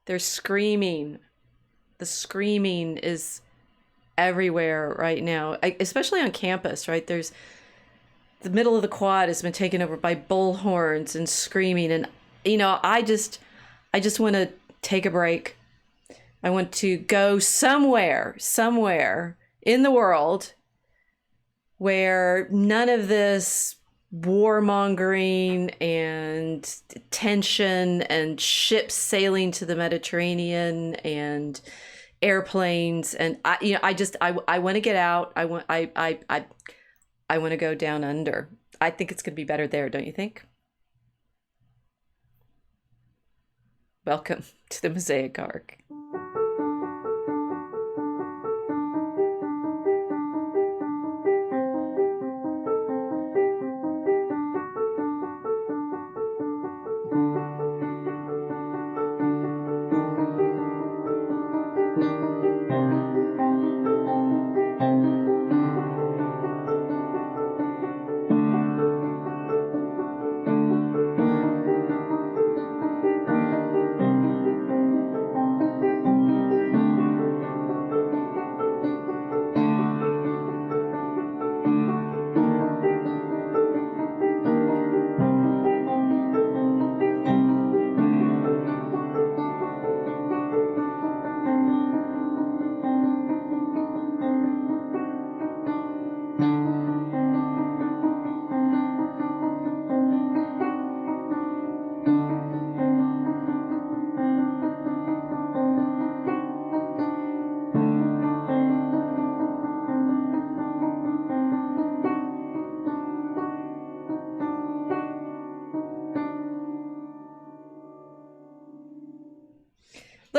They're screaming. The screaming is everywhere right now, especially on campus, right? There's the middle of the quad has been taken over by bullhorns and screaming. And, I just want to take a break. I want to go somewhere in the world where none of this warmongering and tension and ships sailing to the Mediterranean and airplanes and I want to get out. I want to go down under. I think it's going to be better there, don't you think? Welcome to the Mosaic Arc.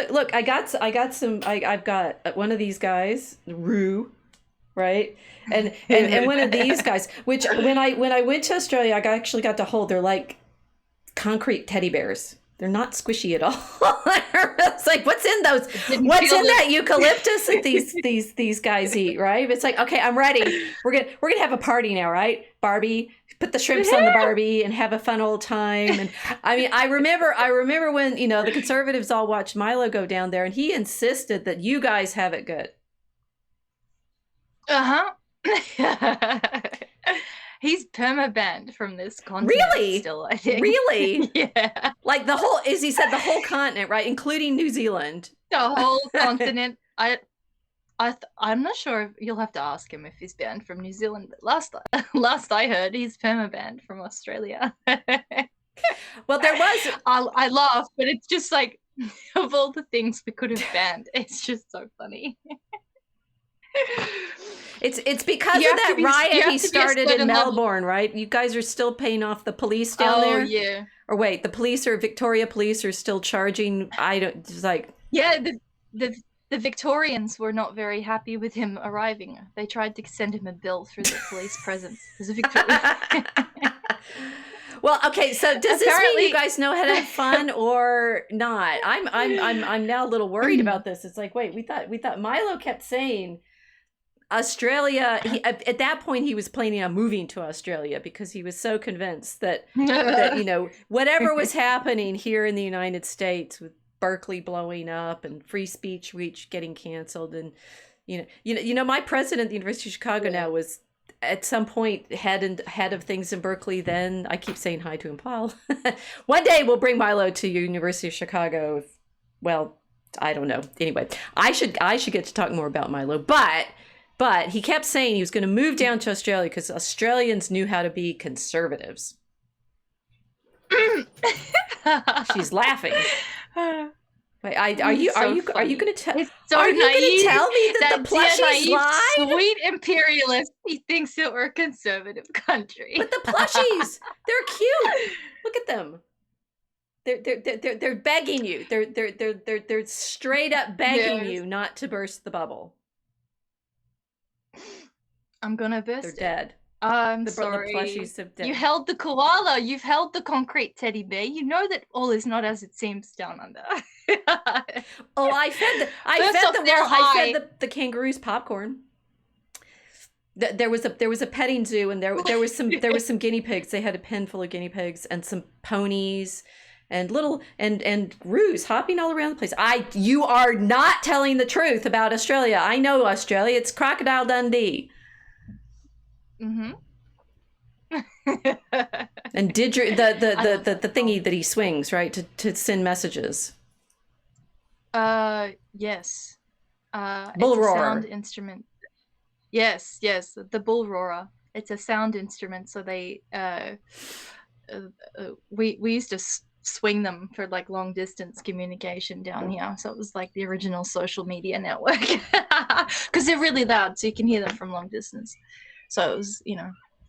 Look, I've got one of these guys, Rue, right? And one of these guys, which when I went to Australia, actually got to hold. They're like concrete teddy bears. They're not squishy at all. It's like, what's in those? What's in that eucalyptus that these guys eat, right? It's like, okay, I'm ready. We're gonna have a party now, right? Barbie, put the shrimps on the Barbie and have a fun old time. And I mean, I remember when, the conservatives all watched Milo go down there, and he insisted that you guys have it good. He's perma-banned from this continent. Really? Still, I think. Really? Yeah. Like he said the whole continent, right? Including New Zealand. The whole continent. I'm not sure if you'll have to ask him if he's banned from New Zealand, but last I heard, he's perma-banned from Australia. Well, there was. I laugh, but it's just like, of all the things we could have banned, it's just so funny. It's because of that riot he started in Melbourne, right? You guys are still paying off the police down there? Oh, yeah. Or wait, the police or Victoria police are still charging? Yeah, the Victorians were not very happy with him arriving. They tried to send him a bill through the police presence. Well, okay, so does this mean you guys know how to have fun or not? I'm now a little worried about this. It's like, wait, we thought Milo kept saying Australia. At that point, he was planning on moving to Australia because he was so convinced that whatever was happening here in the United States with Berkeley blowing up and free speech week getting canceled, and my president at the University of Chicago now was at some point head of things in Berkeley. Then I keep saying hi to him, Paul. One day we'll bring Milo to University of Chicago. Well, I don't know. Anyway, I should get to talk more about Milo, but he kept saying he was going to move down to Australia because Australians knew how to be conservatives. She's laughing. Wait, are you going to tell? So are you going to tell me that the plushies lied? Sweet imperialist. He thinks that we're a conservative country. But the plushies, they're cute. Look at them. They're begging you. They're straight up begging you not to burst the bubble. I'm gonna burst. They're dead. I'm sorry. The plushies have dead. You held the koala. You've held the concrete teddy bear. You know that all is not as it seems down under. Oh, I fed the kangaroos popcorn. There was a petting zoo, and there was some guinea pigs. They had a pen full of guinea pigs and some ponies and roos hopping all around the place. You are not telling the truth about Australia. I know Australia. It's Crocodile Dundee. Mm-hmm. And the thingy that he swings, right, to send messages. Yes. Bull it's a roarer. sound instrument. Yes, the bull roarer. It's a sound instrument. So they we used to swing them for like long distance communication down here. So it was like the original social media network because they're really loud, so you can hear them from long distance. So it was,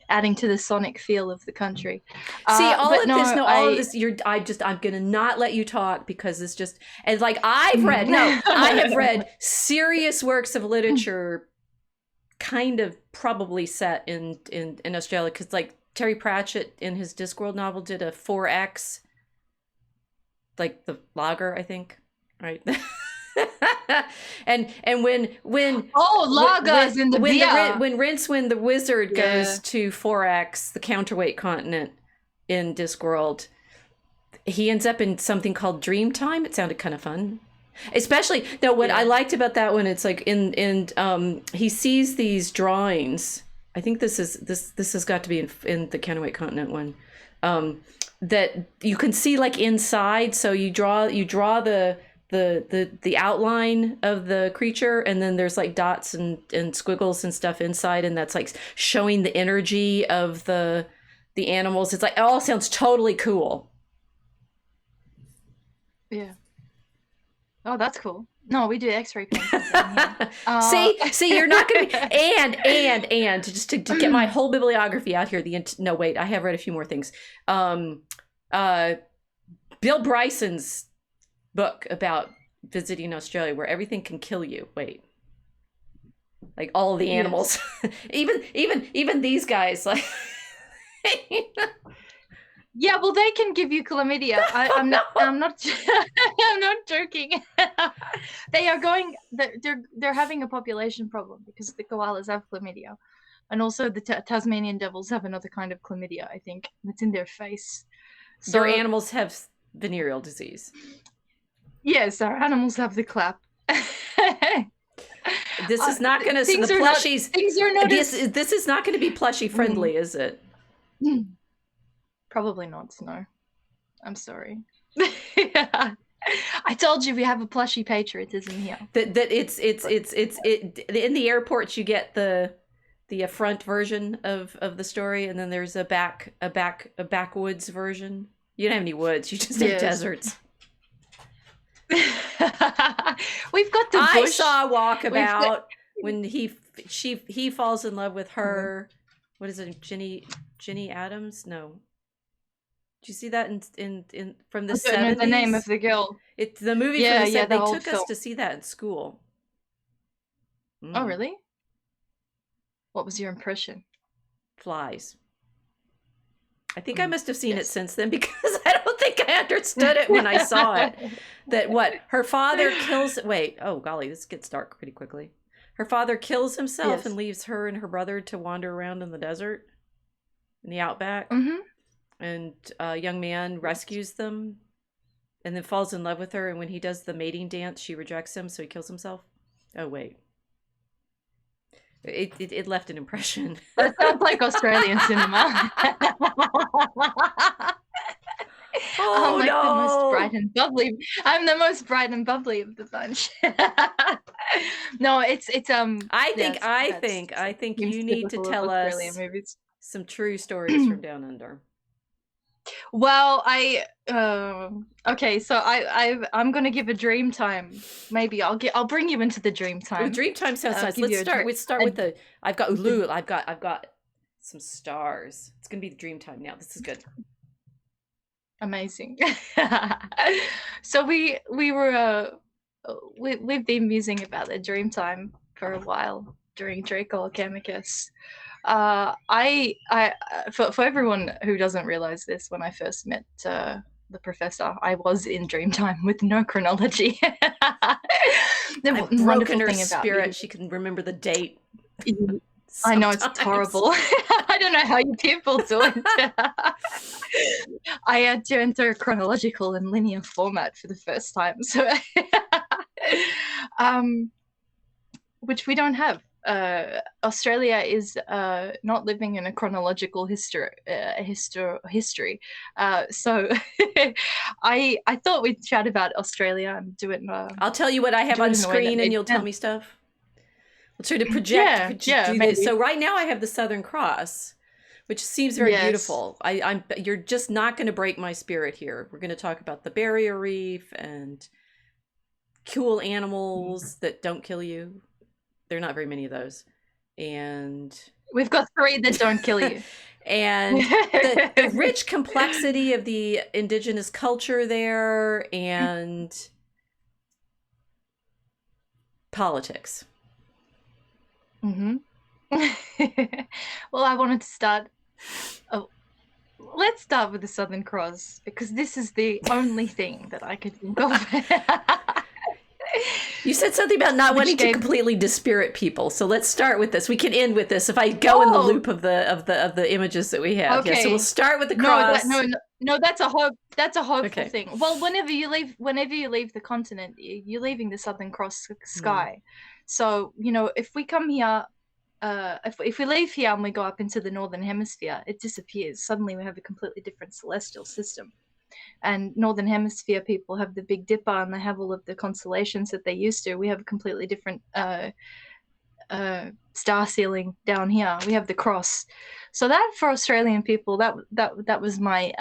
adding to the sonic feel of the country. See, all of this, I'm gonna not let you talk because it's just, and like I have read serious works of literature kind of probably set in Australia, because like Terry Pratchett in his Discworld novel did a 4X, like the lager, I think, right? and when lagers in the beer. When Rincewind the wizard goes to 4X, the counterweight continent in Discworld, he ends up in something called Dreamtime. It sounded kind of fun. Especially what I liked about that one, it's like he sees these drawings. I think this has got to be in the counterweight continent one. That you can see like inside, so you draw the outline of the creature, and then there's like dots and squiggles and stuff inside, and that's like showing the energy of the animals. It's like, it all sounds totally cool. Yeah. Oh, that's cool. No, we do X-ray paintings. See, you're not gonna be, and just to get my whole bibliography out here. No, wait, I have read a few more things. Bill Bryson's book about visiting Australia, where everything can kill you. Wait, like all the animals, even these guys, like. Yeah, well, they can give you chlamydia. I'm not I'm not joking. They are they're having a population problem because the koalas have chlamydia, and also the Tasmanian devils have another kind of chlamydia, I think. It's in their face. So their animals have venereal disease. Yes, our animals have the clap. This is not going to the plushies. Things are noticed. This is not going to be plushie friendly, is it? Probably not. No, I'm sorry. I told you we have a plushy patriotism here. That it's in the airports you get the front version of the story, and then there's a backwoods version. You don't have any woods. You just have deserts. We've got the bush. I saw Walkabout when he falls in love with her. What is it, Jenny Adams? No. Did you see that in from the 70s? I don't know the name of the girl. It's the movie from the 70s. They took us to see that in school. Oh, really? What was your impression? Flies. I think I must have seen it since then, because I don't think I understood it when I saw it. That her father kills... Wait, oh golly, this gets dark pretty quickly. Her father kills himself and leaves her and her brother to wander around in the desert, in the outback. Mm-hmm. And a young man rescues them and then falls in love with her. And when he does the mating dance, she rejects him, so he kills himself. Oh, wait. It left an impression. That sounds like Australian cinema. Oh, I'm no. The most bright and bubbly. I'm the most bright and bubbly of the bunch. No, it's I think you need to tell us some true stories from down under. Well, okay, so I'm gonna give a Dreamtime. Maybe I'll bring you into the Dreamtime. Dreamtime sounds nice. Let's start with the. I've got some stars. It's gonna be the Dreamtime now. This is good. Amazing. So we've been musing about the Dreamtime for a while during Draco Alchemicus. For everyone who doesn't realize this, when I first met the professor, I was in Dreamtime with no chronology. I've broken her spirit. She can remember the date. I know it's horrible. I don't know how you people do it. I had to enter a chronological and linear format for the first time, so which we don't have. Australia is not living in a chronological history. So I thought we'd chat about Australia and do it. I'll tell you what I have on screen, and you'll tell me stuff. We'll try to project. Do this. So right now I have the Southern Cross, which seems very beautiful. You're just not going to break my spirit here. We're going to talk about the barrier reef and cool animals that don't kill you. There are not very many of those. And we've got 3 that don't kill you. And the rich complexity of the indigenous culture there, and politics. Mm-hmm. Well, I wanted to start. Let's start with the Southern Cross, because this is the only thing that I could think of. You said something about not wanting to completely dispirit people, so let's start with this. We can end with this if I go in the loop of the images that we have. Okay. Yeah, so we'll start with the cross. No, that's a hopeful thing. Well, whenever you leave the continent, you're leaving the Southern Cross sky. So if we come here, if we leave here and we go up into the Northern Hemisphere, it disappears. Suddenly we have a completely different celestial system. And Northern Hemisphere people have the Big Dipper, and they have all of the constellations that they used to. We have a completely different star ceiling down here. We have the cross. So that, for Australian people, that was my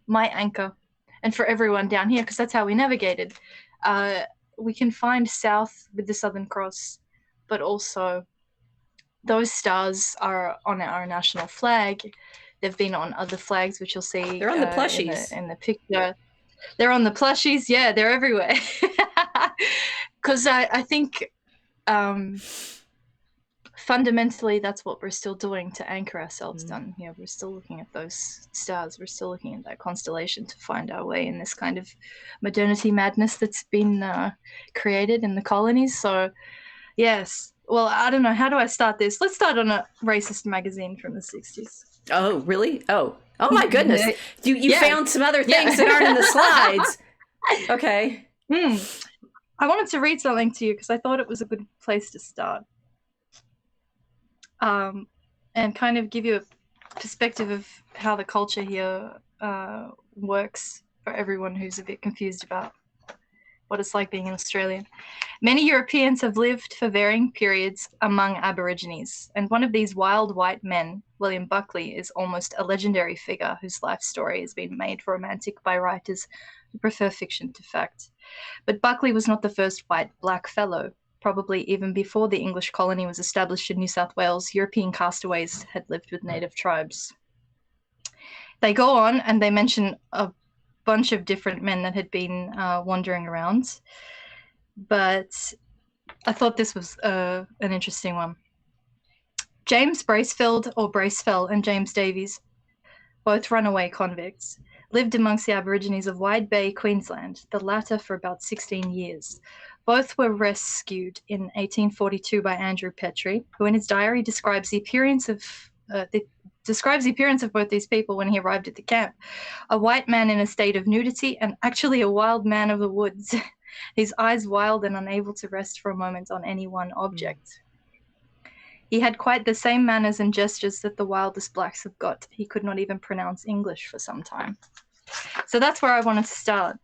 my anchor, and for everyone down here, because that's how we navigated. We can find south with the Southern Cross, but also those stars are on our national flag. They've been on other flags, which you'll see. They're on the plushies. In the picture. They're on the plushies. Yeah, they're everywhere. Because I think fundamentally that's what we're still doing to anchor ourselves down here. We're still looking at those stars. We're still looking at that constellation to find our way in this kind of modernity madness that's been created in the colonies. So, yes. Well, I don't know. How do I start this? Let's start on a racist magazine from the 60s. Oh, really? Oh my goodness. You found some other things that aren't in the slides. Okay. I wanted to read something to you because I thought it was a good place to start. And kind of give you a perspective of how the culture here works for everyone who's a bit confused about what it's like being an Australian. Many Europeans have lived for varying periods among Aborigines, and one of these wild white men, William Buckley, is almost a legendary figure whose life story has been made romantic by writers who prefer fiction to fact. But Buckley was not the first white black fellow. Probably even before the English colony was established in New South Wales, European castaways had lived with native tribes. They go on and they mention a bunch of different men that had been wandering around, but I thought this was an interesting one. James Bracefeld, or Bracefell, and James Davies, both runaway convicts, lived amongst the Aborigines of Wide Bay, Queensland, the latter for about 16 years. Both were rescued in 1842 by Andrew Petrie, who in his diary describes the appearance of both these people when he arrived at the camp. A white man in a state of nudity, and actually a wild man of the woods, his eyes wild and unable to rest for a moment on any one object. He had quite the same manners and gestures that the wildest blacks have got. He could not even pronounce English for some time. So that's where I wanted to start,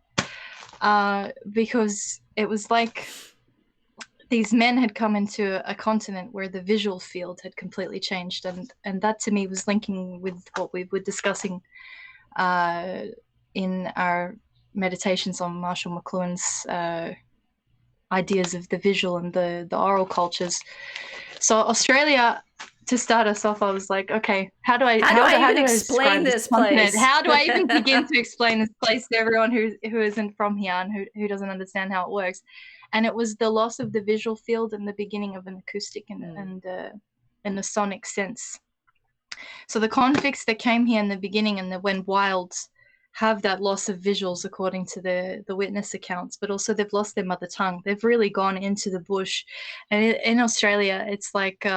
because it was like these men had come into a continent where the visual field had completely changed, and that to me was linking with what we were discussing in our meditations on Marshall McLuhan's ideas of the visual and the oral cultures. So Australia, to start us off, I was like, okay, how do I even explain this place? How do I even begin to explain this place to everyone who isn't from here and who doesn't understand how it works? And it was the loss of the visual field and the beginning of an acoustic and a sonic sense. So the convicts that came here in the beginning and that went wild have that loss of visuals according to the witness accounts, but also they've lost their mother tongue. They've really gone into the bush. And in Australia, it's like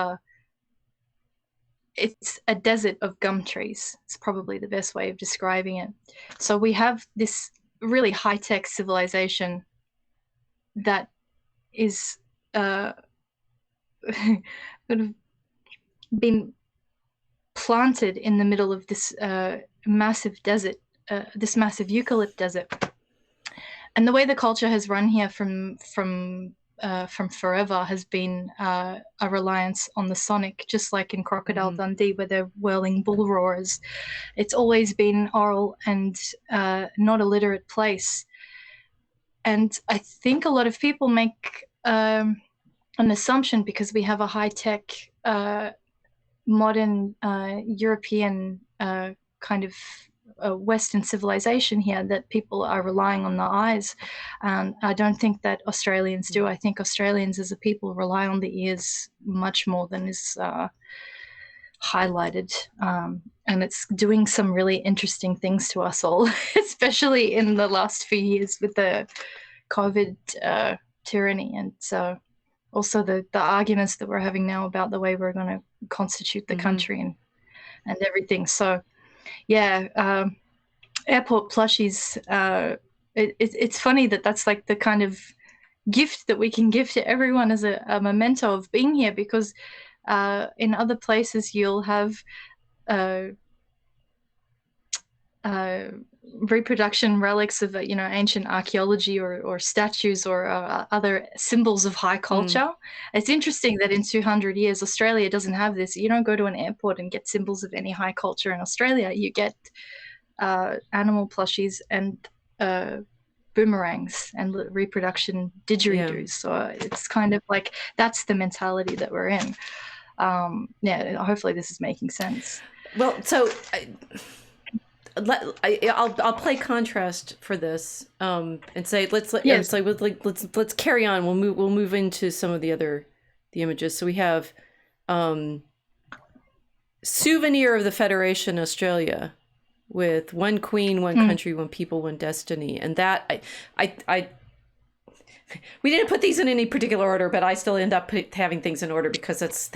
it's a desert of gum trees. It's probably the best way of describing it. So we have this really high-tech civilization that is sort of been planted in the middle of this massive desert, this massive eucalypt desert. And the way the culture has run here from forever has been a reliance on the sonic, just like in Crocodile Dundee, where they're whirling bull roars. It's always been oral and not a literate place. And I think a lot of people make an assumption, because we have a high-tech, modern European kind of Western civilization here, that people are relying on the eyes. I don't think that Australians do. I think Australians as a people rely on the ears much more than is highlighted. And it's doing some really interesting things to us all, especially in the last few years with the COVID tyranny. And so also the arguments that we're having now about the way we're going to constitute the country and everything. So yeah, airport plushies, it's funny that that's like the kind of gift that we can give to everyone as a memento of being here, because in other places you'll have reproduction relics of ancient archaeology or statues or other symbols of high culture. It's interesting that in 200 years Australia doesn't have this. You don't go to an airport and get symbols of any high culture in Australia. You get animal plushies and boomerangs and reproduction didgeridoos. So it's kind of like that's the mentality that we're in. Hopefully this is making sense. Well, so I'll play contrast for this and say let's carry on. We'll move into some of the images. So we have souvenir of the Federation Australia with one queen, one country, one people, one destiny, and that I we didn't put these in any particular order, but I still end up having things in order because it's.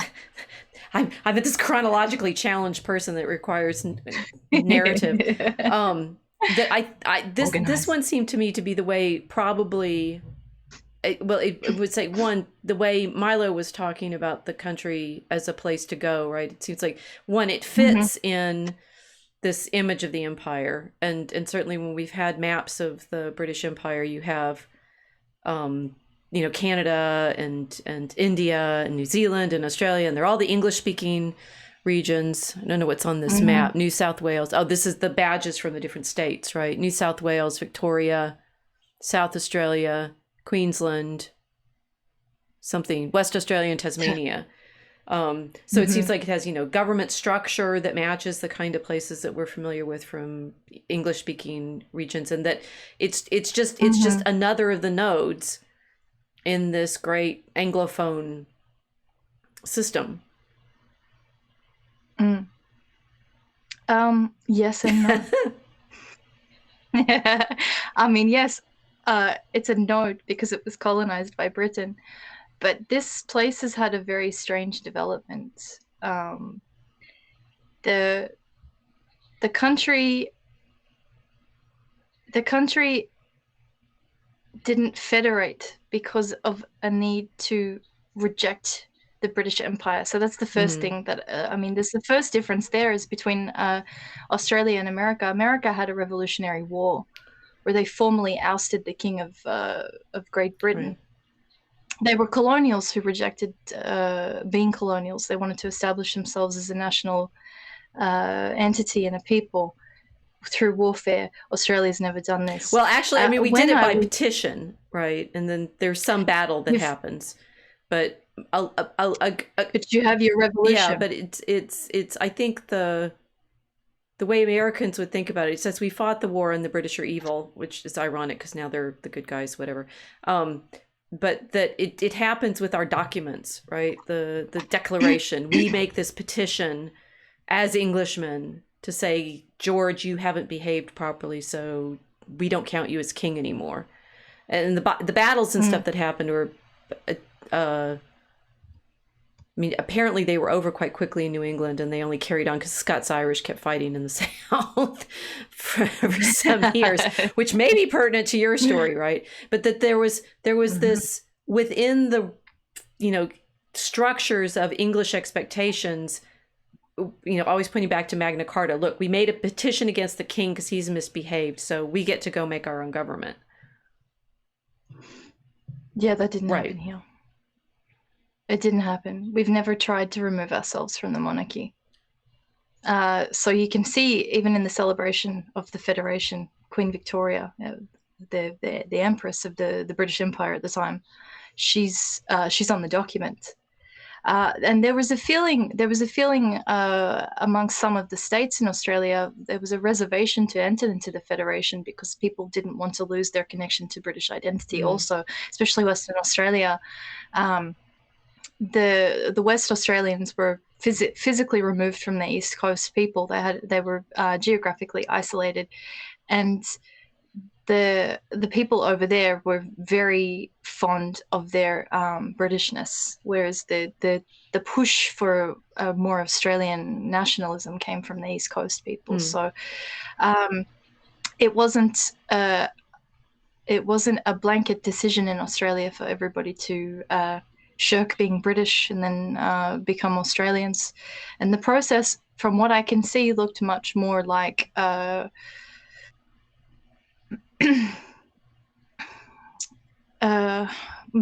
I'm this chronologically challenged person that requires narrative. This one seemed to me to be the way probably. It would say one, the way Milo was talking about the country as a place to go, right? It seems like one, it fits in this image of the empire, and certainly when we've had maps of the British Empire, you have. Canada and India and New Zealand and Australia, and they're all the English-speaking regions. I don't know what's on this map. New South Wales. Oh, this is the badges from the different states, right? New South Wales, Victoria, South Australia, Queensland, something, West Australia and Tasmania. So it seems like it has, government structure that matches the kind of places that we're familiar with from English-speaking regions, and that it's just another of the nodes in this great Anglophone system. Yes and no. I mean, yes, it's a node because it was colonized by Britain, but this place has had a very strange development. The country didn't federate because of a need to reject the British Empire. So that's the first thing that, there's the first difference there is between Australia and America. America had a Revolutionary War where they formally ousted the King of Great Britain. Right. They were colonials who rejected being colonials. They wanted to establish themselves as a national entity and a people. Through warfare. Australia's never done this. Well, actually, we did it by petition, right? And then there's some battle that happens, but but you have your revolution. Yeah, but it's. I think the way Americans would think about it. It says we fought the war and the British are evil, which is ironic because now they're the good guys, whatever. But that it happens with our documents, right? The Declaration. We make this petition as Englishmen to say, George, you haven't behaved properly, so we don't count you as king anymore. And the battles and stuff that happened were I mean, apparently they were over quite quickly in New England, and they only carried on because Scots-Irish kept fighting in the South for some years, which may be pertinent to your story, right? But that there was this within the, structures of English expectations, always pointing back to Magna Carta. Look, we made a petition against the king because he's misbehaved, so we get to go make our own government. Yeah, that didn't happen here. It didn't happen. We've never tried to remove ourselves from the monarchy. So you can see, even in the celebration of the Federation, Queen Victoria, the Empress of the British Empire at the time, she's on the document. And there was a feeling amongst some of the states in Australia. There was a reservation to enter into the Federation because people didn't want to lose their connection to British identity. Also, especially Western Australia. The West Australians were physically removed from the East Coast people. They were geographically isolated, and the people over there were very fond of their Britishness, whereas the push for more Australian nationalism came from the East Coast people. So it wasn't a blanket decision in Australia for everybody to shirk being British and then become Australians. And the process, from what I can see, looked much more like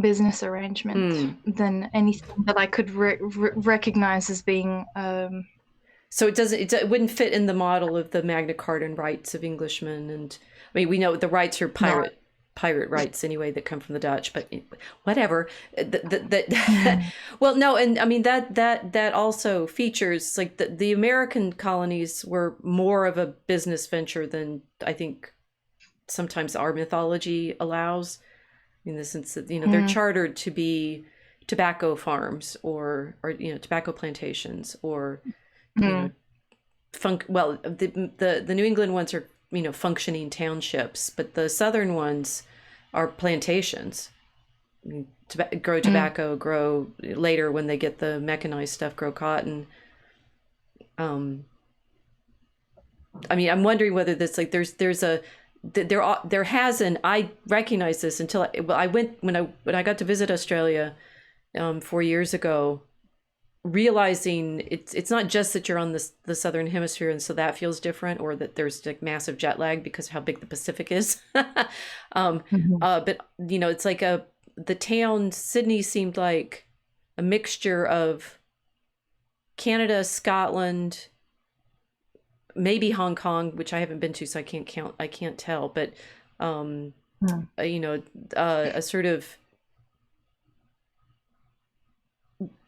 business arrangement than anything that I could recognize as being. So it wouldn't fit in the model of the Magna Carta rights of Englishmen, and I mean we know the rights are pirate rights anyway that come from the Dutch, but whatever. Well, no, and I mean that also features like the American colonies were more of a business venture than I think sometimes our mythology allows, in the sense that they're chartered to be tobacco farms or tobacco plantations or the New England ones are functioning townships, but the southern ones are plantations. I mean, grow tobacco, grow later when they get the mechanized stuff, grow cotton. I mean, I'm wondering whether this there hasn't. I recognize this until I went when I got to visit Australia 4 years ago, realizing it's not just that you're on the southern hemisphere and so that feels different, or that there's like massive jet lag because of how big the Pacific is. But it's like the town Sydney seemed like a mixture of Canada, Scotland, maybe Hong Kong, which I haven't been to, so I can't tell, but a sort of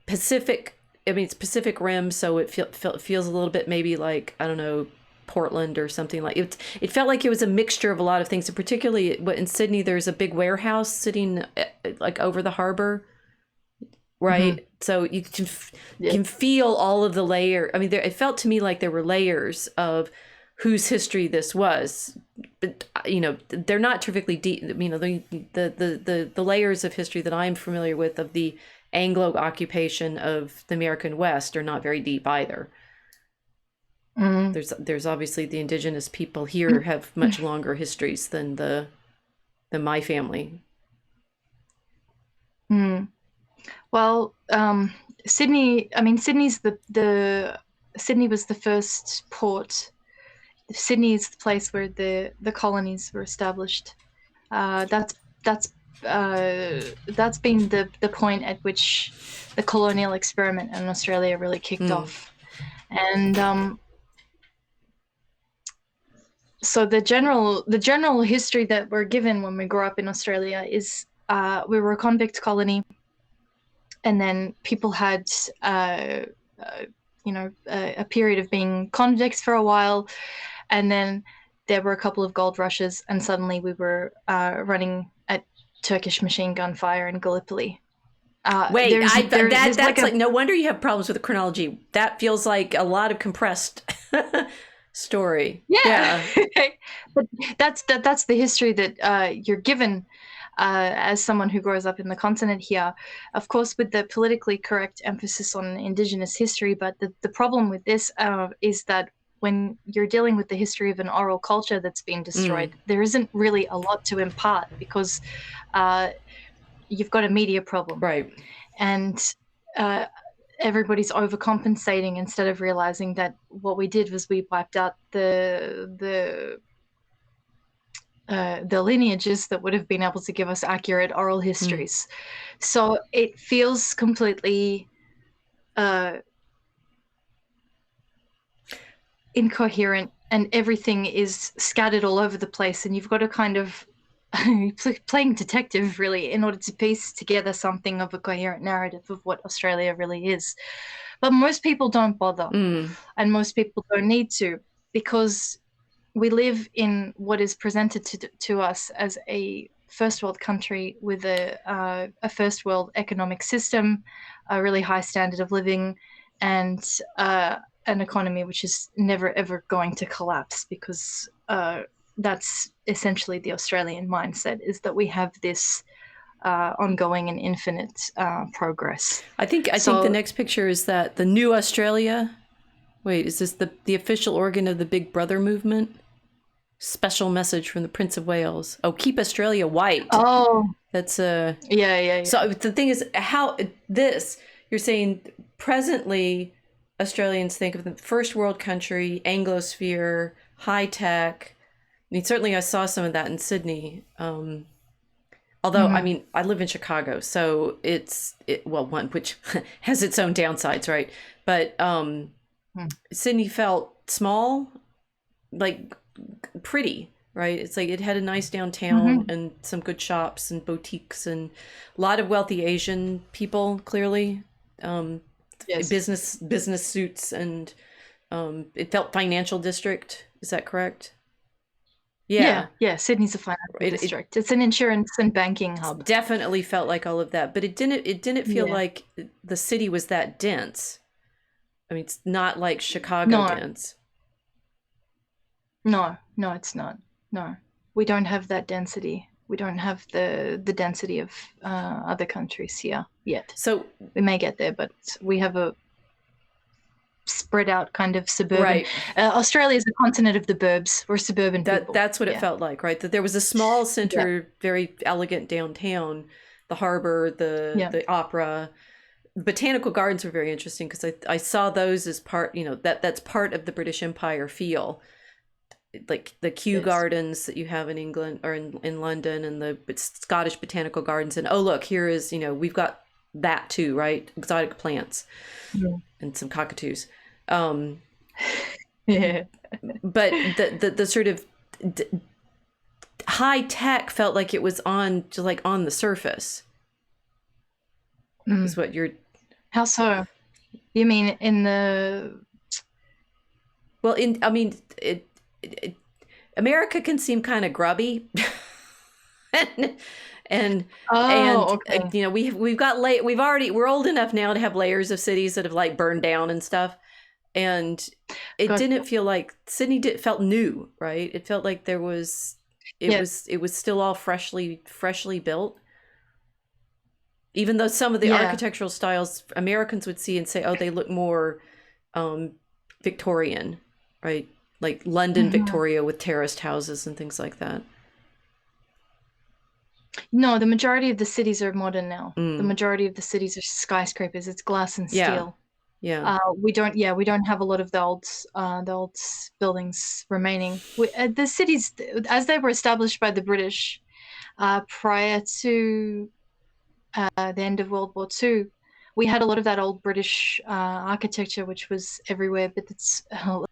Pacific. I mean, it's Pacific Rim, so it feels a little bit maybe like, I don't know, Portland or something like it. It felt like it was a mixture of a lot of things. And particularly in Sydney, there's a big warehouse sitting like over the harbor, right? So you can feel all of the layer. I mean, it felt to me like there were layers of whose history this was, but they're not terrifically deep. The layers of history that I'm familiar with of the Anglo occupation of the American West are not very deep either. There's obviously the indigenous people here have much longer histories than my family. Well, Sydney. I mean, Sydney was the first port. Sydney is the place where the colonies were established. That's been the point at which the colonial experiment in Australia really kicked off. And so the general history that we're given when we grow up in Australia is we were a convict colony, and then people had a period of being convicts for a while, and then there were a couple of gold rushes, and suddenly we were running at Turkish machine gun fire in Gallipoli. That's no wonder you have problems with the chronology. That feels like a lot of compressed story. Yeah. But that's the history that you're given. as someone who grows up in the continent here, of course, with the politically correct emphasis on Indigenous history. But the problem with this is that when you're dealing with the history of an oral culture that's been destroyed, there isn't really a lot to impart because you've got a media problem. Right. And everybody's overcompensating instead of realizing that what we did was we wiped out the lineages that would have been able to give us accurate oral histories. So it feels completely incoherent, and everything is scattered all over the place, and you've got to kind of playing detective really in order to piece together something of a coherent narrative of what Australia really is. But most people don't bother, and most people don't need to, because we live in what is presented to us as a first world country with a first world economic system, a really high standard of living, and an economy which is never ever going to collapse, because that's essentially the Australian mindset, is that we have this ongoing and infinite progress. I think the next picture is that the new Australia. Wait, is this the official organ of the Big Brother movement? Special message from the Prince of Wales. Oh, keep Australia white. Oh, that's yeah. So the thing is, how this you're saying presently Australians think of the first world country, Anglosphere, high tech. I mean, certainly I saw some of that in Sydney. Although, I mean, I live in Chicago, so one which has its own downsides, right? But Sydney felt small, like pretty, right? It's like it had a nice downtown and some good shops and boutiques and a lot of wealthy Asian people, clearly. Yes. Business suits, and it felt financial district. Is that correct? Yeah. Sydney's a financial district. It's an insurance and banking hub. Definitely felt like all of that, but it didn't feel like the city was that dense. I mean, it's not like Chicago dense. No, it's not. No, we don't have that density. We don't have the density of other countries here yet. So we may get there, but we have a spread out kind of suburban. Right. Australia is a continent of the burbs. We're suburban people. That's what it felt like, right? That there was a small center, very elegant downtown, the harbor, the opera. Botanical gardens were very interesting because I saw those as part, that's part of the British Empire feel. Like the Kew Gardens that you have in England or in London, and the Scottish Botanical Gardens. And look, here is, we've got that too, right? Exotic plants and some cockatoos. But the sort of high tech felt like it was on the surface. Is what you're. How so? You mean in the? Well, America can seem kind of grubby. and okay. We're old enough now to have layers of cities that have like burned down and stuff, and it didn't feel like Sydney felt new, right? It felt like there was it was still all freshly built, even though some of the architectural styles Americans would see and say, oh, they look more Victorian, right? Like London Victoria with terraced houses and things like that. No, the majority of the cities are modern now. The majority of the cities are skyscrapers. It's glass and steel. Yeah. We don't have a lot of the old buildings remaining. The cities, as they were established by the British prior to the end of World War II, we had a lot of that old British architecture, which was everywhere, but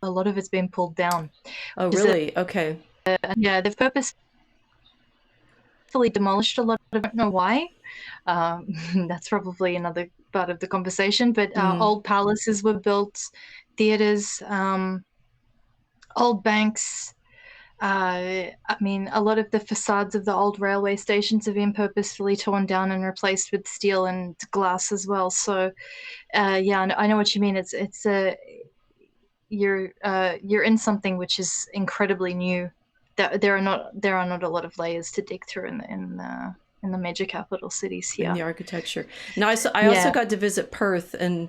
a lot of it's been pulled down. Oh, really? Okay. They've purposefully demolished a lot. I don't know why. That's probably another part of the conversation. But old palaces were built, theaters, old banks. A lot of the facades of the old railway stations have been purposefully torn down and replaced with steel and glass as well. So, I know what you mean. You're in something which is incredibly new. There are not a lot of layers to dig through in in the major capital cities here. In the architecture. Now, I also got to visit Perth, and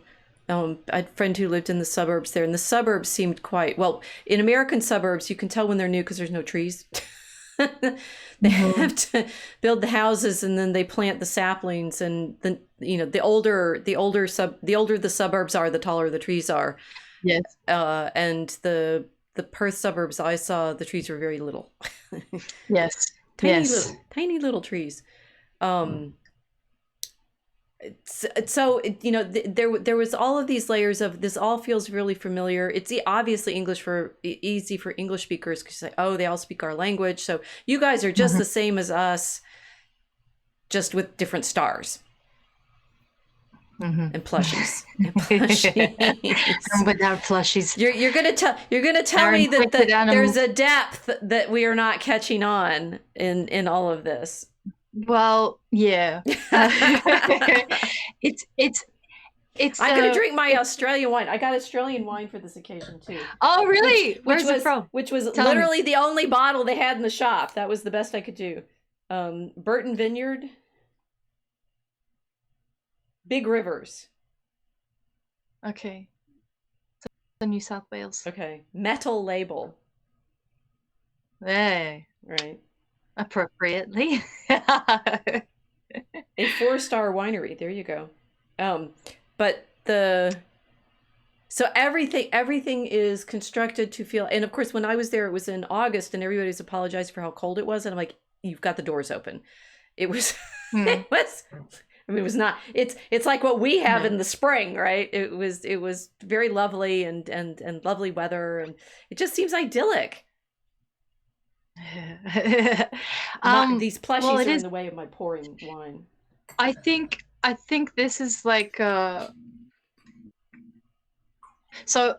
I had a friend who lived in the suburbs there, and the suburbs seemed quite well. In American suburbs, you can tell when they're new because there's no trees. They have to build the houses, and then they plant the saplings, and then the older the suburbs are, the taller the trees are. Yes. And the Perth suburbs, I saw the trees were very little. Yes. Tiny little trees. So there was all of these layers of this. All feels really familiar. It's obviously easy for English speakers because they all speak our language. So you guys are just the same as us, just with different stars and plushies. And without plushies. You're gonna tell me that there's a depth that we are not catching on in all of this. Well, yeah. It's I'm gonna drink my Australian wine. I got Australian wine for this occasion too. Oh, really? Where's it from? Which was literally the only bottle they had in the shop. That was the best I could do. Burton Vineyard, Big Rivers. Okay. So New South Wales. Okay. Metal Label. Hey. Right. Appropriately. A 4-star winery. There you go. But so everything is constructed to feel, and of course when I was there it was in August and everybody's apologized for how cold it was, and I'm like, you've got the doors open. It was it was not, it's like what we have in the spring, right? It was very lovely and lovely weather, and it just seems idyllic. These plushies are in the way of my pouring wine. I think this is like so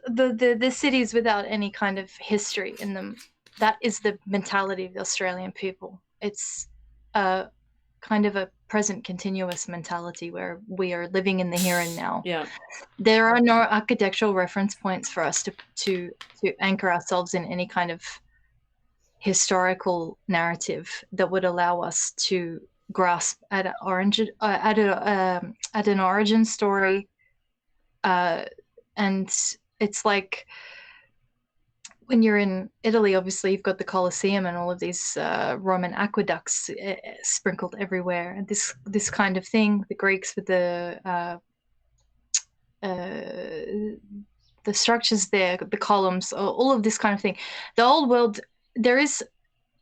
the cities without any kind of history in them, that is the mentality of the Australian people. It's kind of a present continuous mentality where we are living in the here and now. Yeah. There are no architectural reference points for us to anchor ourselves in any kind of historical narrative that would allow us to grasp at an origin story, and it's like when you're in Italy, obviously you've got the Colosseum and all of these Roman aqueducts sprinkled everywhere, and this kind of thing. The Greeks with the structures there, the columns, all of this kind of thing. The old world, there is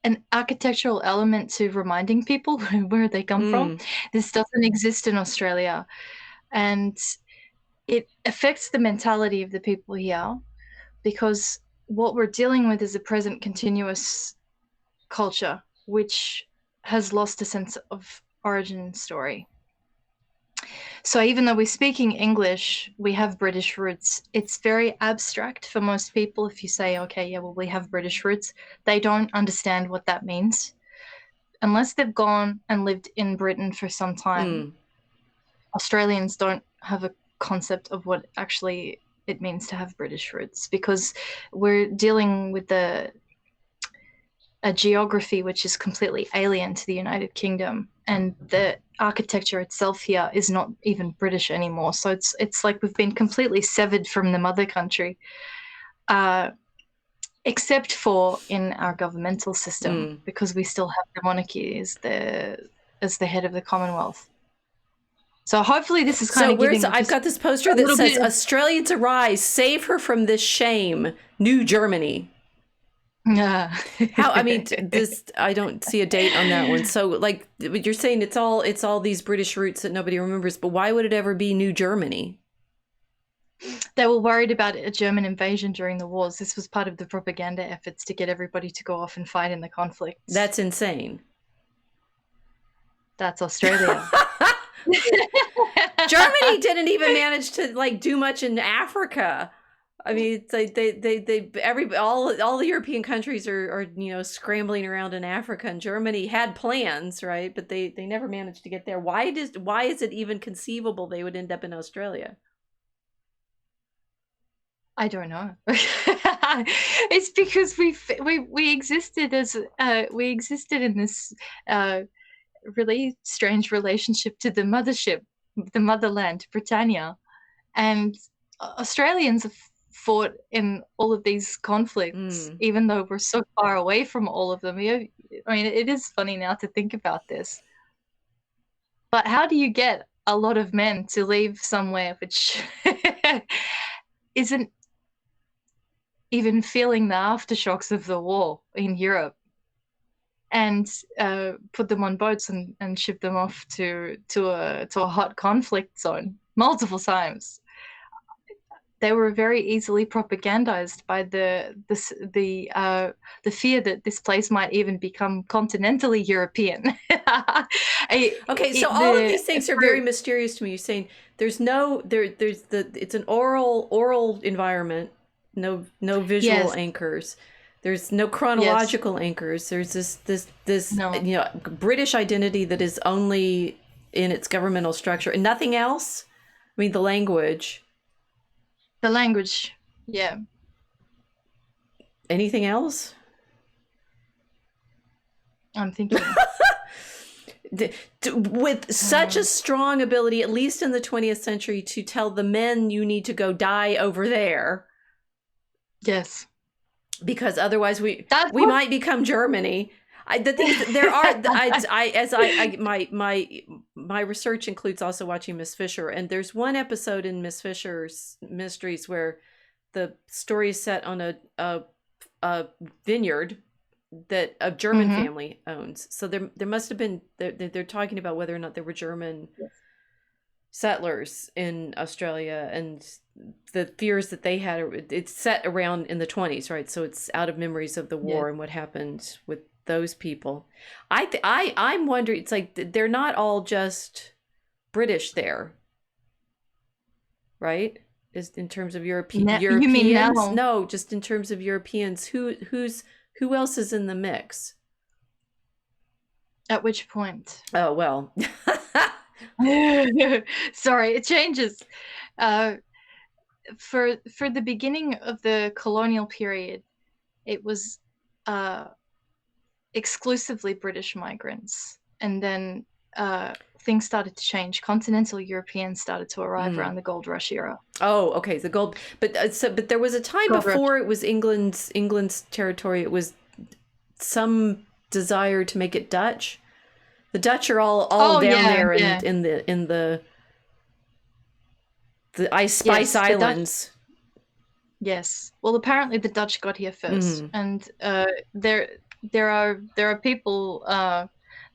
an architectural element to reminding people where they come from. This doesn't exist in Australia, and it affects the mentality of the people here, because what we're dealing with is a present continuous culture which has lost a sense of origin story. So even though we're speaking English, we have British roots. It's very abstract for most people. If you say, okay, yeah, well, we have British roots, they don't understand what that means. Unless they've gone and lived in Britain for some time, Australians don't have a concept of what actually it means to have British roots, because we're dealing with a geography which is completely alien to the United Kingdom, and the architecture itself here is not even British anymore. So it's like we've been completely severed from the mother country, except for in our governmental system, because we still have the monarchy as the head of the Commonwealth. So hopefully this is kind of giving... I've got this poster that says, Australians arise, save her from this shame, New Germany. How, I mean, this, I don't see a date on that one. So like you're saying, it's all these British roots that nobody remembers, but why would it ever be New Germany? They were worried about a German invasion during the wars. This was part of the propaganda efforts to get everybody to go off and fight in the conflict. That's insane. That's Australia. Germany didn't even manage to like do much in Africa. I mean, it's like all the European countries are scrambling around in Africa, and Germany had plans, right? But they never managed to get there. Why is it even conceivable they would end up in Australia? I don't know. It's because we existed as we existed in this really strange relationship to the mothership, the motherland, Britannia. And Australians have fought in all of these conflicts, even though we're so far away from all of them. I mean, it is funny now to think about this. But how do you get a lot of men to leave somewhere which isn't even feeling the aftershocks of the war in Europe, and put them on boats and ship them off to a hot conflict zone multiple times? They were very easily propagandized by the fear that this place might even become continentally European. Okay, so all of these things are very mysterious to me. You're saying there's it's an oral environment, no visual anchors. There's no chronological anchors. There's this British identity that is only in its governmental structure and nothing else. I mean, the language. The language, yeah. Anything else? I'm thinking. With such a strong ability, at least in the 20th century, to tell the men you need to go die over there. Yes. Because otherwise we might become Germany. My research includes also watching Miss Fisher, and there's one episode in Miss Fisher's Mysteries where the story is set on a vineyard that a German family owns. So there must have been they're talking about whether or not there were German settlers in Australia, and the fears that they had. It's set around in the 20s, right? So it's out of memories of the war and what happened with those people. I'm wondering, it's like they're not all just British there, right? Just in terms of Europeans. You mean now? No, just in terms of Europeans. Who else is in the mix? At which point? Oh well. Sorry, it changes. For the beginning of the colonial period, it was exclusively British migrants, and then things started to change. Continental Europeans started to arrive around the Gold Rush era. Oh, okay, the gold. But but there was a time before it was England's territory. It was some desire to make it Dutch. The Dutch are all down there in the Spice Islands. Yes. Well, apparently the Dutch got here first, and there are people.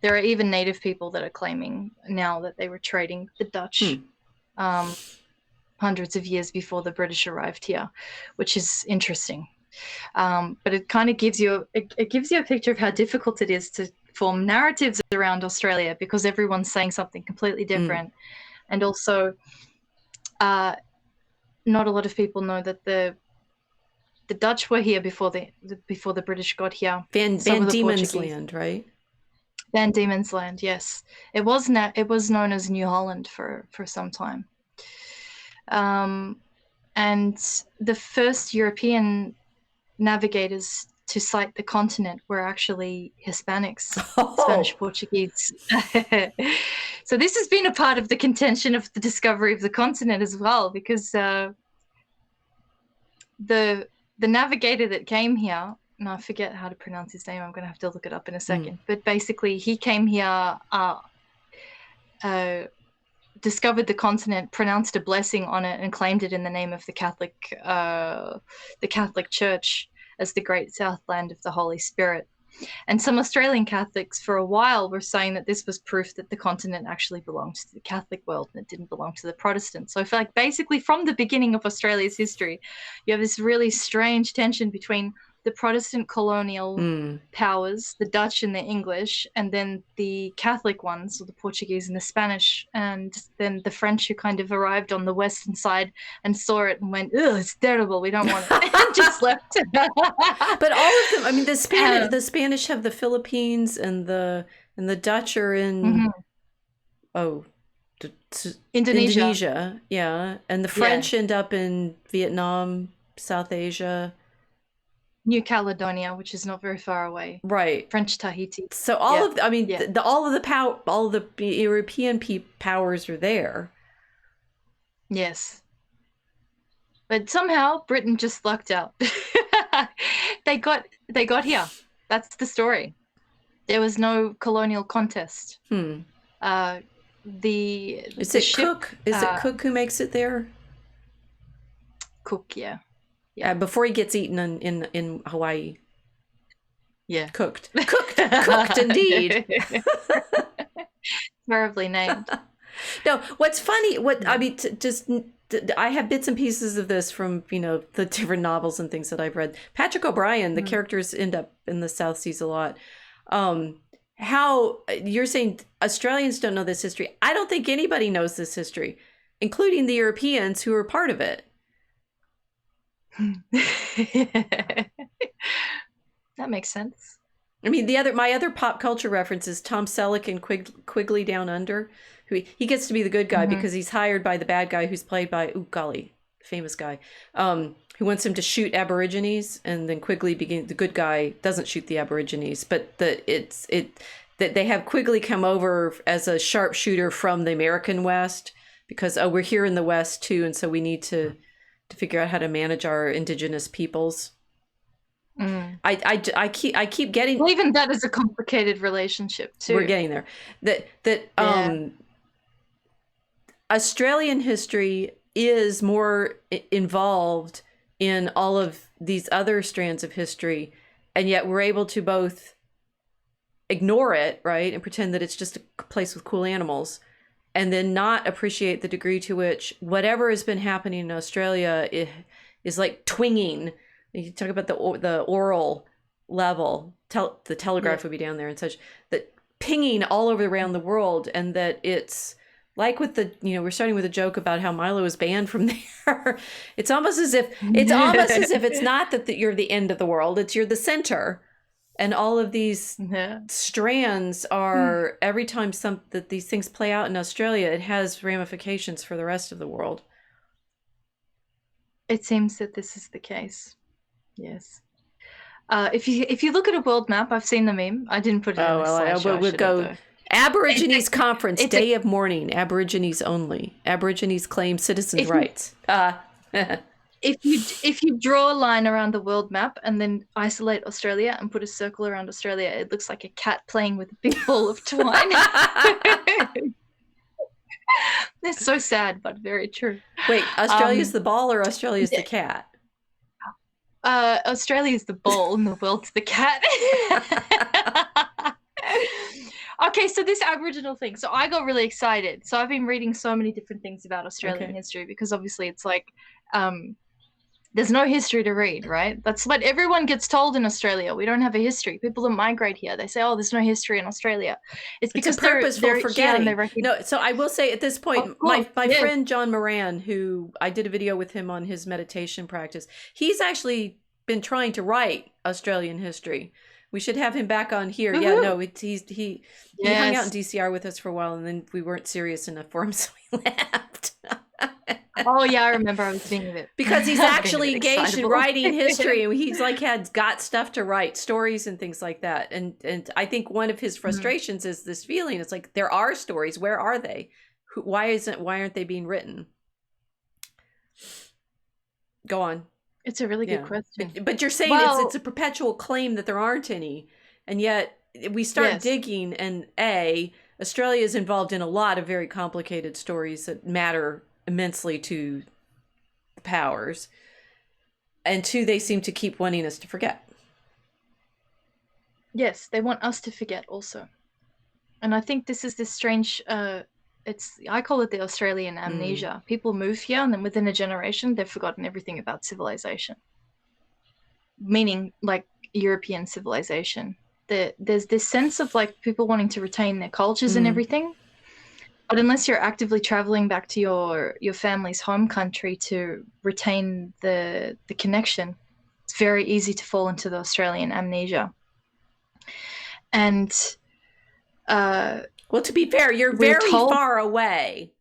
There are even native people that are claiming now that they were trading the Dutch hundreds of years before the British arrived here, which is interesting. But it kind of gives you a picture of how difficult it is to form narratives around Australia, because everyone's saying something completely different. And also, not a lot of people know that the Dutch were here before the British got here. Van Diemen's Land, right? Van Diemen's Land, yes. It was known as New Holland for some time. And the first European navigators to sight the continent were actually Hispanics, Spanish Portuguese. So this has been a part of the contention of the discovery of the continent as well, because the navigator that came here, and I forget how to pronounce his name, I'm going to have to look it up in a second, but basically he came here, discovered the continent, pronounced a blessing on it, and claimed it in the name of the Catholic Church as the Great Southland of the Holy Spirit. And some Australian Catholics for a while were saying that this was proof that the continent actually belonged to the Catholic world and it didn't belong to the Protestants. So I feel like basically from the beginning of Australia's history, you have this really strange tension between the Protestant colonial powers, the Dutch and the English, and then the Catholic ones, so the Portuguese and the Spanish, and then the French, who kind of arrived on the western side and saw it and went, "Ugh, it's terrible, we don't want it," and just left. But all of them, I mean, the Spanish have the Philippines, and the Dutch are in Indonesia, yeah, and the French end up in Vietnam, South Asia. New Caledonia, which is not very far away. Right. French Tahiti. So all of, I mean, all of the European powers are there. Yes. But somehow Britain just lucked out. They got here. That's the story. There was no colonial contest. Is The it ship, Cook? Is it Cook who makes it there? Cook, yeah. Before he gets eaten in Hawaii. Yeah. Cooked indeed. Terribly named. No, what's funny, I mean, I have bits and pieces of this from, the different novels and things that I've read. Patrick O'Brian, the characters end up in the South Seas a lot. How you're saying Australians don't know this history. I don't think anybody knows this history, including the Europeans who are part of it. That makes sense. I mean, my other pop culture reference is Tom Selleck in Quigley Down Under, who he gets to be the good guy because he's hired by the bad guy who's played by, famous guy, who wants him to shoot Aborigines, and then Quigley the good guy doesn't shoot the Aborigines, but that they have Quigley come over as a sharpshooter from the American West because we're here in the West too, and so we need to figure out how to manage our indigenous peoples. I keep getting. Well, even that is a complicated relationship too. We're getting there. Australian history is more involved in all of these other strands of history, and yet we're able to both ignore it, right, and pretend that it's just a place with cool animals, and then not appreciate the degree to which whatever has been happening in Australia is like twinging. You talk about the oral level, the telegraph would be down there and such, that pinging all over around the world, and that it's like with we're starting with a joke about how Milo is banned from there. It's almost as if it's not that you're the end of the world, it's you're the center. And all of these strands are, every time that these things play out in Australia, it has ramifications for the rest of the world. It seems that this is the case. Yes. If you look at a world map, I've seen the meme. I didn't put it in the slideshow. We'll go Aborigines Conference, day of mourning, Aborigines only. Aborigines claim citizens' rights. If you draw a line around the world map and then isolate Australia and put a circle around Australia, it looks like a cat playing with a big ball of twine. It's so sad, but very true. Wait, Australia's the ball or Australia's the cat? Australia's the ball and the world's the cat. Okay, so this Aboriginal thing. So I got really excited. So I've been reading so many different things about Australian history because obviously it's like there's no history to read, right? That's what everyone gets told in Australia. We don't have a history. People that migrate here, they say, "Oh, there's no history in Australia." It's because they're forgetting. No, so I will say at this point, my friend John Moran, who I did a video with him on his meditation practice, he's actually been trying to write Australian history. We should have him back on here. Yeah, no, he hung out in DCR with us for a while, and then we weren't serious enough for him, so we left. Oh yeah, I remember I was thinking of it. Because he's actually engaged in writing history, and he's like got stuff to write, stories and things like that. And I think one of his frustrations is this feeling. It's like there are stories. Where are they? Why aren't they being written? Go on. It's a really good question. But you're saying it's a perpetual claim that there aren't any. And yet we start digging, and Australia is involved in a lot of very complicated stories that matter immensely to the powers. And two, they seem to keep wanting us to forget. Yes, they want us to forget also. And I think this is this strange... I call it the Australian amnesia. People move here and then within a generation, they've forgotten everything about civilization. Meaning like European civilization. There's this sense of like people wanting to retain their cultures and everything. But unless you're actively traveling back to your family's home country to retain the connection, it's very easy to fall into the Australian amnesia. And well, to be fair, you're very far away.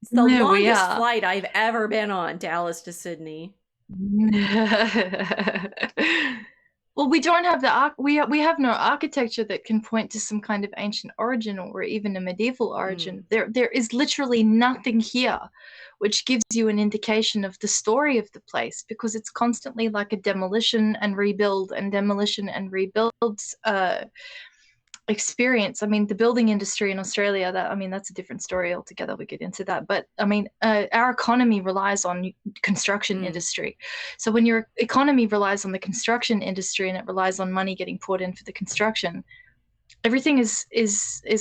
It's the longest flight I've ever been on, Dallas to Sydney. Well, we don't have the arc. We have no architecture that can point to some kind of ancient origin or even a medieval origin. There is literally nothing here which gives you an indication of the story of the place, because it's constantly like a demolition and rebuild and demolition and rebuild experience. I mean, the building industry in Australia, that's a different story altogether. We get into that. But I mean, our economy relies on construction industry. So when your economy relies on the construction industry and it relies on money getting poured in for the construction, everything is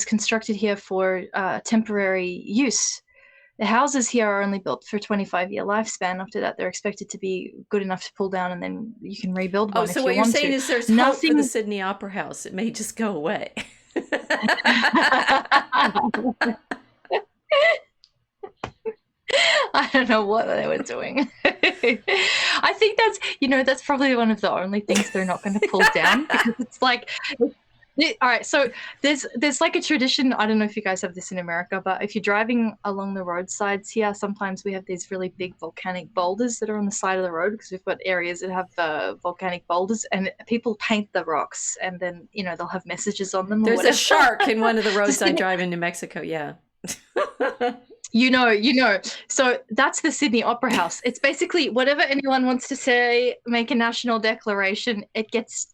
constructed here for temporary use. The houses here are only built for 25-year lifespan. After that, they're expected to be good enough to pull down, and then you can rebuild one. So if what you you're want saying to. is there's hope for the Sydney Opera House. It may just go away. I don't know what they were doing. I think that's probably one of the only things they're not going to pull down, because it's like, all right, so there's like a tradition. I don't know if you guys have this in America, but if you're driving along the roadsides here, sometimes we have these really big volcanic boulders that are on the side of the road, because we've got areas that have volcanic boulders, and people paint the rocks, and then they'll have messages on them. There's a shark in one of the roads I drive in New Mexico. Yeah. So that's the Sydney Opera House. It's basically whatever anyone wants to say, make a national declaration, it gets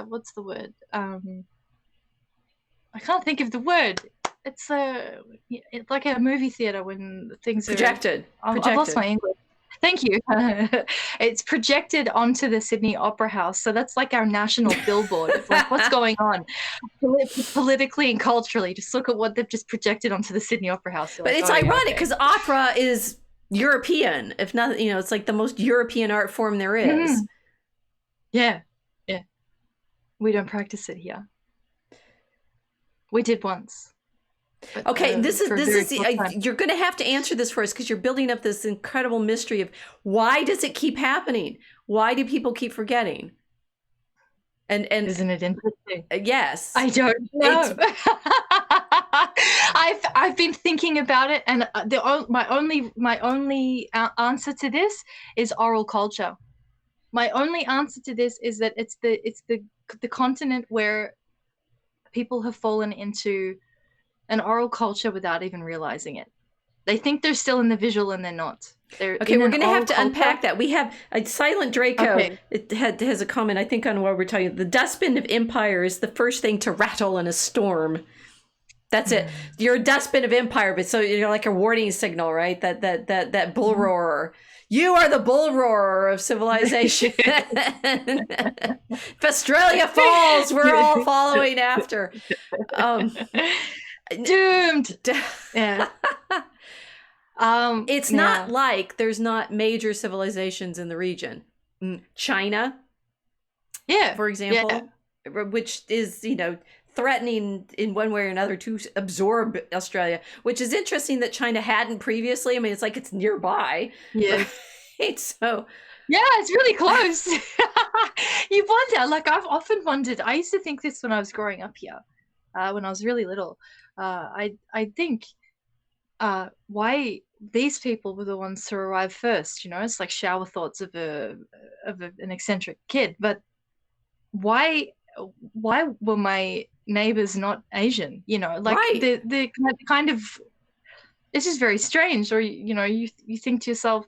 what's the word? I can't think of the word. It's like a movie theater when things projected. I've lost my English. Thank you. It's projected onto the Sydney Opera House. So that's like our national billboard of like what's going on politically and culturally. Just look at what they've just projected onto the Sydney Opera House. But it's ironic because opera is European. If not, it's like the most European art form there is. Mm-hmm. Yeah. We don't practice it here. We did once. But, okay, this is you're going to have to answer this for us, because you're building up this incredible mystery of why does it keep happening? Why do people keep forgetting? And isn't it interesting? Yes. I don't know. I've been thinking about it, and my only answer to this is oral culture. My only answer to this is that it's the continent where people have fallen into an oral culture without even realizing it. They think they're still in the visual, and they're not. Okay, we're going to have to unpack that. We have a Silent Draco. Okay. It has a comment, I think, on what we're talking about. The dustbin of empire is the first thing to rattle in a storm. That's it. You're a dustbin of empire, but so you're like a warning signal, right? That bull roarer. You are the bull roarer of civilization. If Australia falls, we're all following after. Doomed. Yeah. It's not like there's not major civilizations in the region. China, for example, which is, threatening in one way or another to absorb Australia, which is interesting that China hadn't previously. I mean, it's like it's nearby. Yeah. Right? So yeah, it's really close. You wonder, like I've often wondered, I used to think this when I was growing up here, when I was really little. I think why these people were the ones to arrive first. It's like shower thoughts of an eccentric kid. But why were my neighbors not Asian? Like right. the kind of, this is very strange. Or you think to yourself,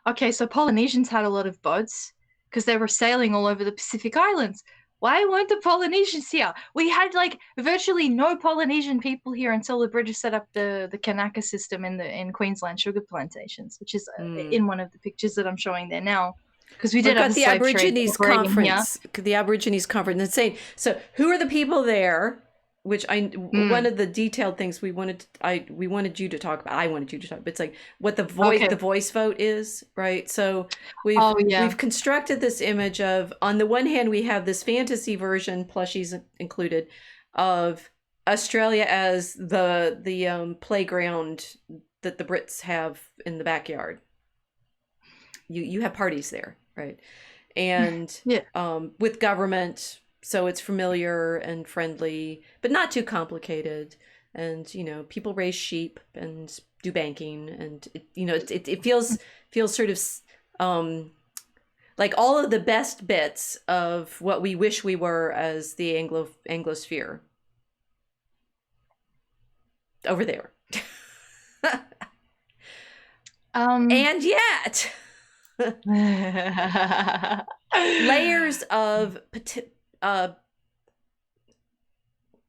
okay, so Polynesians had a lot of boats because they were sailing all over the Pacific Islands. Why weren't the Polynesians here? We had like virtually no Polynesian people here until the British set up the Kanaka system in Queensland sugar plantations, which is in one of the pictures that I'm showing there now. Because we did have the Aborigines conference. The Aborigines conference. It's saying, so who are the people there? Which one of the detailed things we wanted you to talk about. I wanted you to talk, but it's like what the voice vote is, right? So we've constructed this image of, on the one hand, we have this fantasy version, plushies included, of Australia as the playground that the Brits have in the backyard. You have parties there, right? And with government. So it's familiar and friendly, but not too complicated. And, people raise sheep and do banking, and it feels sort of like all of the best bits of what we wish we were as the Anglosphere over there. And yet layers of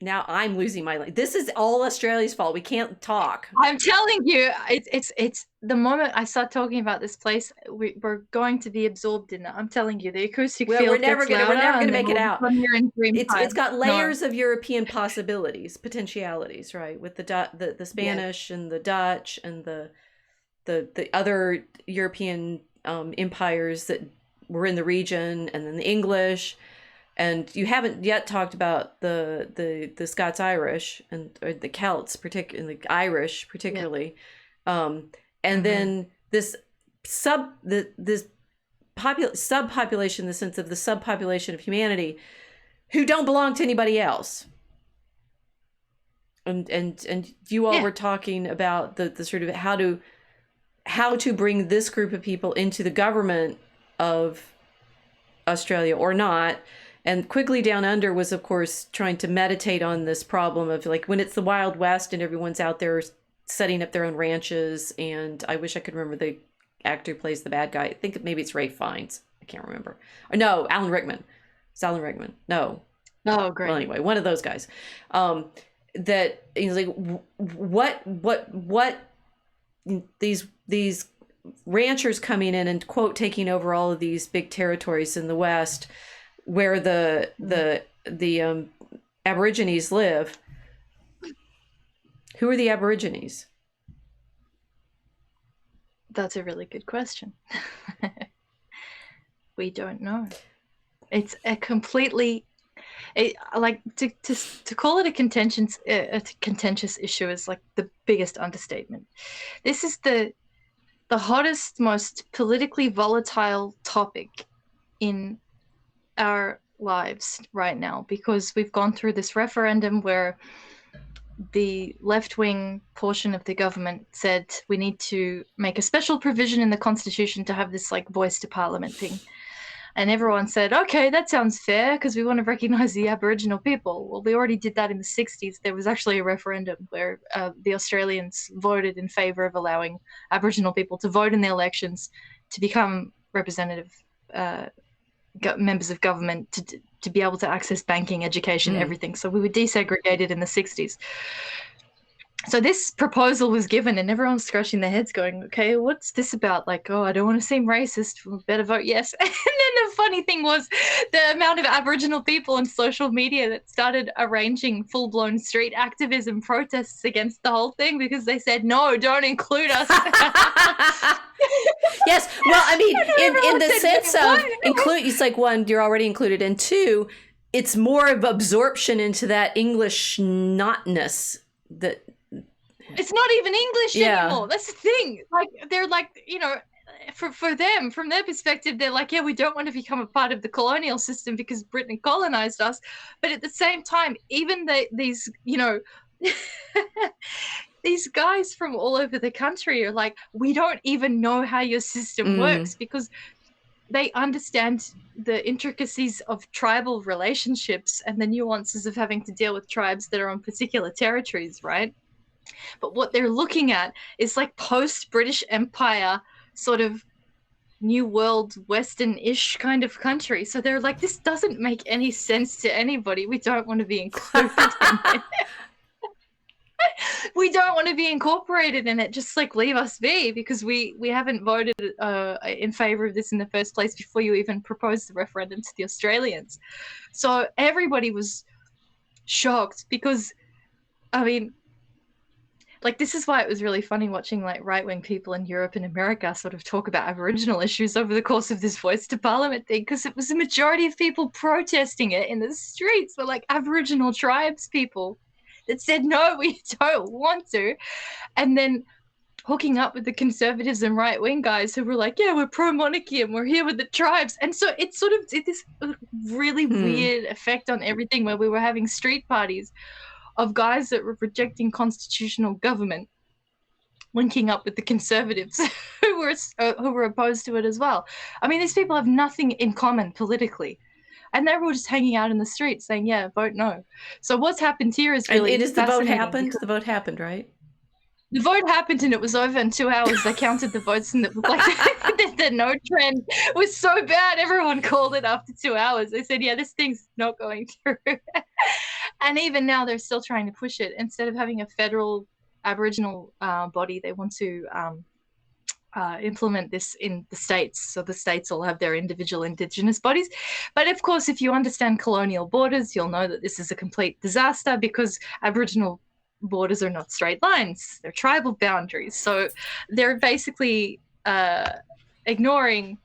now I'm losing my life. This is all Australia's fault. We can't talk. I'm telling you, it's the moment I start talking about this place, we're going to be absorbed in it. I'm telling you, the acoustic field we're never gonna make it out. It's got layers of European possibilities, potentialities, right? With the Spanish and the Dutch and the other European empires that were in the region, and then the English. And you haven't yet talked about the Scots-Irish or the Celts, particularly the Irish, particularly, and then this subpopulation, in the sense of the subpopulation of humanity, who don't belong to anybody else. And you all were talking about the sort of how to bring this group of people into the government of Australia or not. And Quigley Down Under was, of course, trying to meditate on this problem of, like, when it's the Wild West and everyone's out there setting up their own ranches. And I wish I could remember the actor who plays the bad guy. I think maybe it's Ralph Fiennes. I can't remember. Or no, Alan Rickman. It's Alan Rickman. No. Oh, great. Well, anyway, one of those guys. That he's like, what these ranchers coming in and, quote, taking over all of these big territories in the West, where the Aborigines live. Who are the Aborigines? That's a really good question. We don't know. It's a completely, to call it a contentious issue is like the biggest understatement. This is the hottest, most politically volatile topic in our lives right now, because we've gone through this referendum where the left-wing portion of the government said we need to make a special provision in the constitution to have this like voice to parliament thing, and everyone said, okay, that sounds fair because we want to recognize the Aboriginal people. Well, we already did that in the 60s. There was actually a referendum where the Australians voted in favor of allowing Aboriginal people to vote in the elections to become representative members of government, to be able to access banking, education, everything. So we were desegregated in the 60s. So this proposal was given and everyone's scratching their heads going, okay, what's this about? Like, oh, I don't want to seem racist. We better vote yes. And then the funny thing was the amount of Aboriginal people on social media that started arranging full-blown street activism protests against the whole thing because they said, no, don't include us. Yes. Well, I mean, in the sense of include, it's like, one, you're already included, and two, it's more of absorption into that English notness that it's not even English anymore. That's the thing. Like, they're like, for them, from their perspective, they're like, yeah, we don't want to become a part of the colonial system because Britain colonized us. But at the same time, even these these guys from all over the country are like, we don't even know how your system works, because they understand the intricacies of tribal relationships and the nuances of having to deal with tribes that are on particular territories, right? But what they're looking at is like post-British Empire sort of New World Western-ish kind of country. So they're like, this doesn't make any sense to anybody. We don't want to be included in it. We don't want to be incorporated in it. Just like leave us be, because we haven't voted in favor of this in the first place before you even proposed the referendum to the Australians. So everybody was shocked because, I mean, like, this is why it was really funny watching like right-wing people in Europe and America sort of talk about Aboriginal issues over the course of this voice to parliament thing, because it was the majority of people protesting it in the streets were like Aboriginal tribes people that said, no, we don't want to. And then hooking up with the conservatives and right-wing guys who were like, yeah, we're pro-monarchy and we're here with the tribes. And so it sort of did this really weird effect on everything, where we were having street parties of guys that were rejecting constitutional government linking up with the conservatives who were opposed to it as well. I mean, these people have nothing in common politically. And they were all just hanging out in the streets saying, yeah, vote no. So what's happened here is really and it is the vote fascinating. happened? The vote happened, right? The vote happened and it was over in 2 hours. They counted the votes and it was like the no trend was so bad. Everyone called it after 2 hours. They said, yeah, this thing's not going through. And even now they're still trying to push it. Instead of having a federal Aboriginal body, they want to implement this in the states. So the states all have their individual Indigenous bodies. But of course, if you understand colonial borders, you'll know that this is a complete disaster because Aboriginal borders are not straight lines, they're tribal boundaries. So they're basically ignoring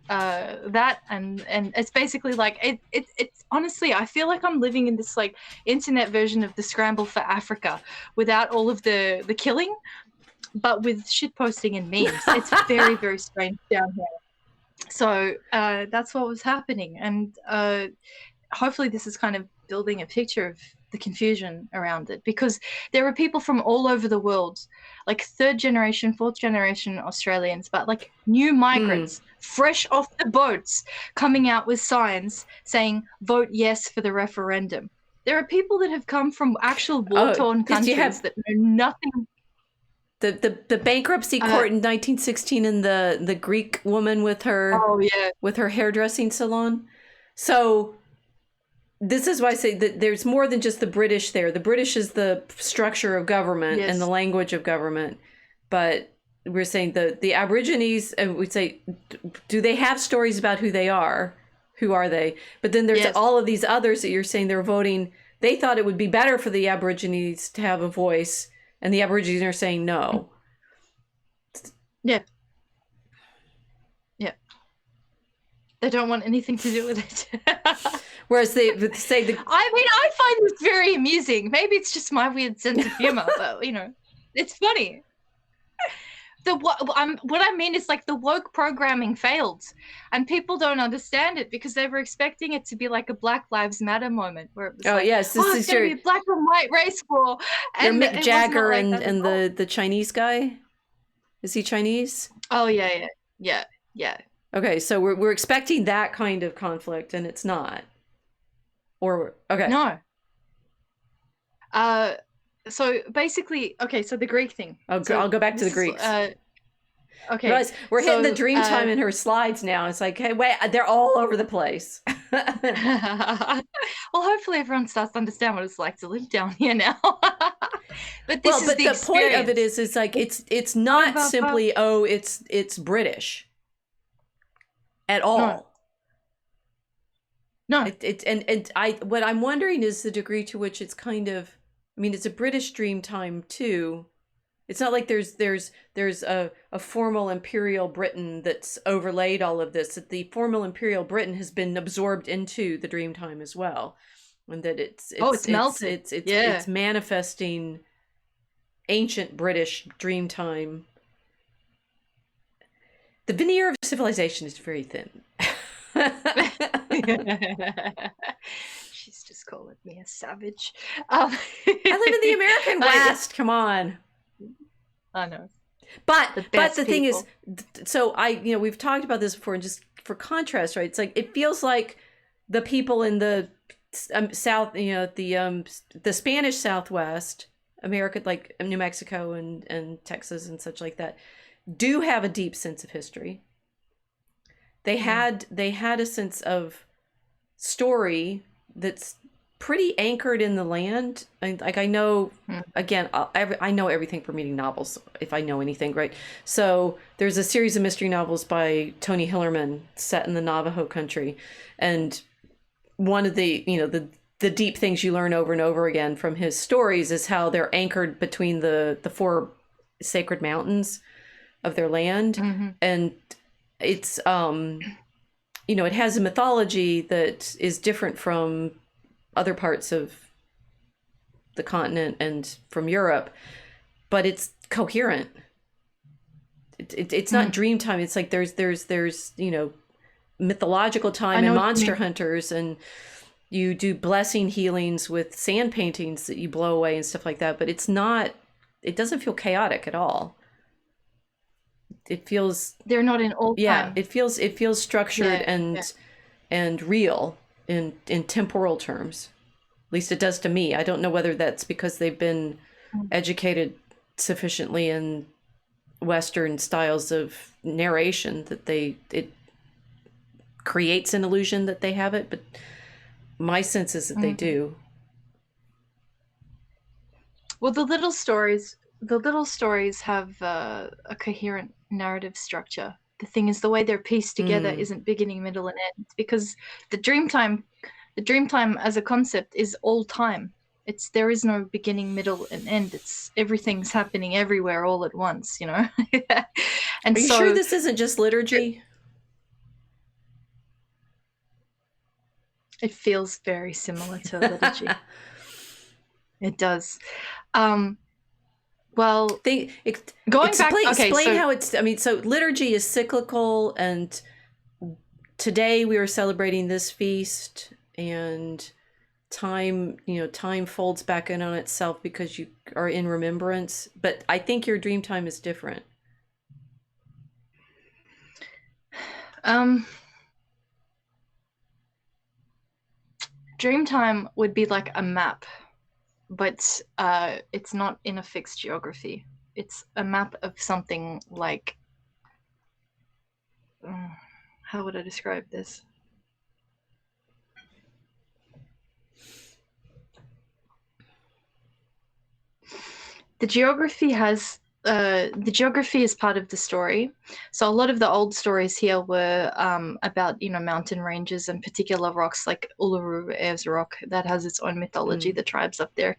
that, and it's basically like it's honestly, I feel like I'm living in this like internet version of the Scramble for Africa without all of the killing, but with shit posting and memes. It's very, very strange down here. So that's what was happening, and hopefully this is kind of building a picture of the confusion around it, because there are people from all over the world, like 3rd generation, 4th generation Australians, but like new migrants fresh off the boats coming out with signs saying vote yes for the referendum. There are people that have come from actual war-torn countries that know nothing. The bankruptcy court in 1916 and the Greek woman with her with her hairdressing salon. So this is why I say that there's more than just the British there. The British is the structure of government and the language of government. But we're saying the Aborigines, and we'd say, do they have stories about who they are? Who are they? But then there's all of these others that you're saying they're voting. They thought it would be better for the Aborigines to have a voice, and the Aborigines are saying no. Yeah. Yeah. They don't want anything to do with it. Whereas they say I mean, I find this very amusing. Maybe it's just my weird sense of humor, but you know, it's funny. What I mean is like the woke programming failed, and people don't understand it because they were expecting it to be like a Black Lives Matter moment where it was this it's is going to be a black and white race war. And Mick Jagger like and the Chinese guy. Is he Chinese? Oh yeah. Okay, so we're expecting that kind of conflict, and it's not. Or okay. No. So basically, okay, so the Greek thing. I'll go back to the Greeks. Okay. Guys, we're hitting the Dreamtime in her slides now. It's like, hey, wait, they're all over the place. Well, hopefully everyone starts to understand what it's like to live down here now. But the point of it is like it's not simply it's British at all. No. What I'm wondering is the degree to which it's kind of, I mean, it's a British Dreamtime too. It's not like there's a formal imperial Britain that's overlaid all of this. That the formal imperial Britain has been absorbed into the Dreamtime as well, and that it's melted. It's manifesting ancient British Dreamtime. The veneer of civilization is very thin. She's just calling me a savage. I live in the American West. Come on. I know. But the thing is, so we've talked about this before, and just for contrast, right? It's like it feels like the people in the South, the Spanish Southwest, America, like New Mexico and Texas and such like that, do have a deep sense of history. They had a sense of story that's pretty anchored in the land. I know, again, I know everything from reading novels, if I know anything, right? So there's a series of mystery novels by Tony Hillerman set in the Navajo country. And one of the deep things you learn over and over again from his stories is how they're anchored between the 4 sacred mountains of their land. Mm-hmm. And it's, it has a mythology that is different from other parts of the continent and from Europe, but it's coherent. It's not Dreamtime. It's like there's mythological time and monster hunters, and you do blessing healings with sand paintings that you blow away and stuff like that. But it's not it doesn't feel chaotic at all. It feels, they're not in all time. it feels structured and real in temporal terms. At least it does to me. I don't know whether that's because they've been educated sufficiently in Western styles of narration that it creates an illusion that they have it, but my sense is that they do. Well, the little stories have a coherent narrative structure. The thing is, the way they're pieced together isn't beginning, middle, and end, because the Dreamtime as a concept is all time. There is no beginning, middle, and end. It's everything's happening everywhere all at once, you know. And are you sure this isn't just liturgy? It feels very similar to liturgy. It does. Well, explain how it's. I mean, so liturgy is cyclical, and today we are celebrating this feast, and time folds back in on itself because you are in remembrance. But I think your Dreamtime is different. Dreamtime would be like a map, but it's not in a fixed geography. It's a map of something like, how would I describe this? The geography is part of the story. So a lot of the old stories here were about, mountain ranges and particular rocks, like Uluru Ayers Rock, that has its own mythology. The tribes up there,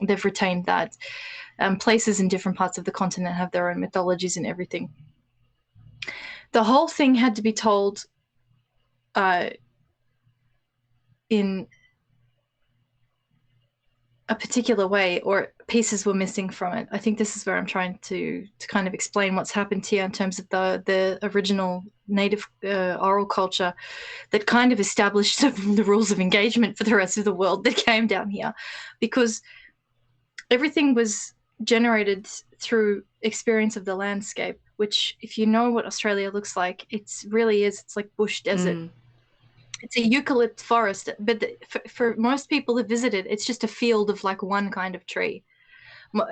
they've retained that. Places in different parts of the continent have their own mythologies and everything. The whole thing had to be told in a particular way, or pieces were missing from it. I think this is where I'm trying to kind of explain what's happened here in terms of the original native oral culture that kind of established the rules of engagement for the rest of the world that came down here, because everything was generated through experience of the landscape, which, if you know what Australia looks like, it's like bush desert. It's a eucalypt forest, but for most people who visit it, it's just a field of like one kind of tree.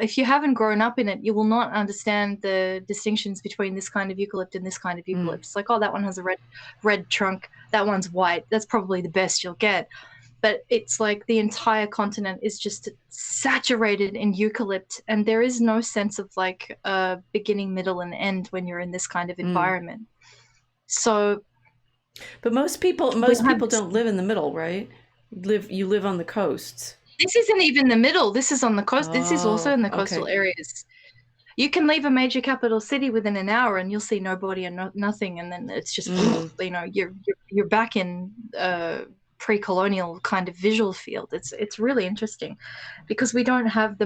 If you haven't grown up in it, you will not understand the distinctions between this kind of eucalypt and this kind of eucalypt. It's like, oh, that one has a red trunk, that one's white. That's probably the best you'll get. But it's like the entire continent is just saturated in eucalypt, and there is no sense of like beginning, middle, and end when you're in this kind of environment. So. But most people don't live in the middle, right? You live on the coasts. This isn't even the middle. This is on the coast. This is also in the coastal areas. You can leave a major capital city within an hour and you'll see nobody and nothing, and then it's just you're back in pre-colonial kind of visual field. It's really interesting because we don't have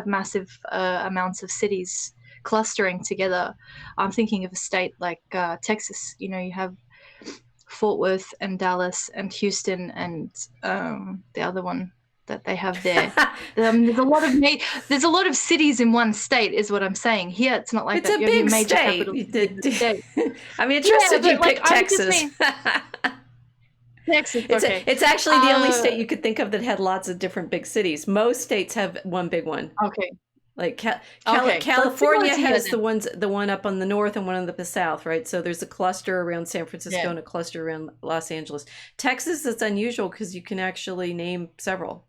massive amounts of cities clustering together. I'm thinking of a state like Texas. You have Fort Worth and Dallas and Houston and the other one that they have there. There's a lot of cities in one state, is what I'm saying. Here, it's not like it's a big major state. I mean, interested you picked Texas. Texas, okay. It's actually the only state you could think of that had lots of different big cities. Most states have one big one. Okay. Like California has the one up on the north and one on the south, right? So there's a cluster around San Francisco and a cluster around Los Angeles. Texas is unusual because you can actually name several.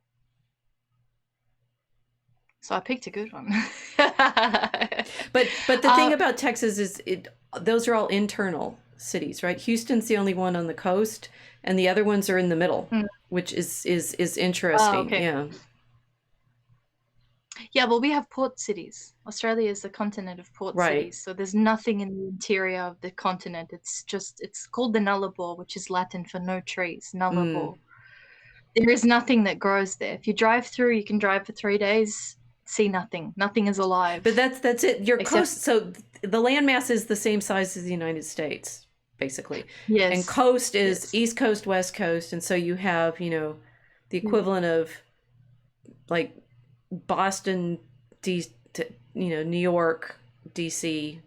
So I picked a good one. But the thing about Texas is those are all internal cities, right? Houston's the only one on the coast, and the other ones are in the middle, which is interesting. Okay. Yeah. Yeah, well, we have port cities. Australia is a continent of port cities, so there's nothing in the interior of the continent. It's called the nullarbor, which is Latin for no trees. Nullarbor. There is nothing that grows there. If you drive through, you can drive for 3 days, see nothing. Nothing is alive. But that's it. Your coast. So the landmass is the same size as the United States, basically. Yes. And coast is East Coast, West Coast, and so you have the equivalent of like Boston, New York, DC,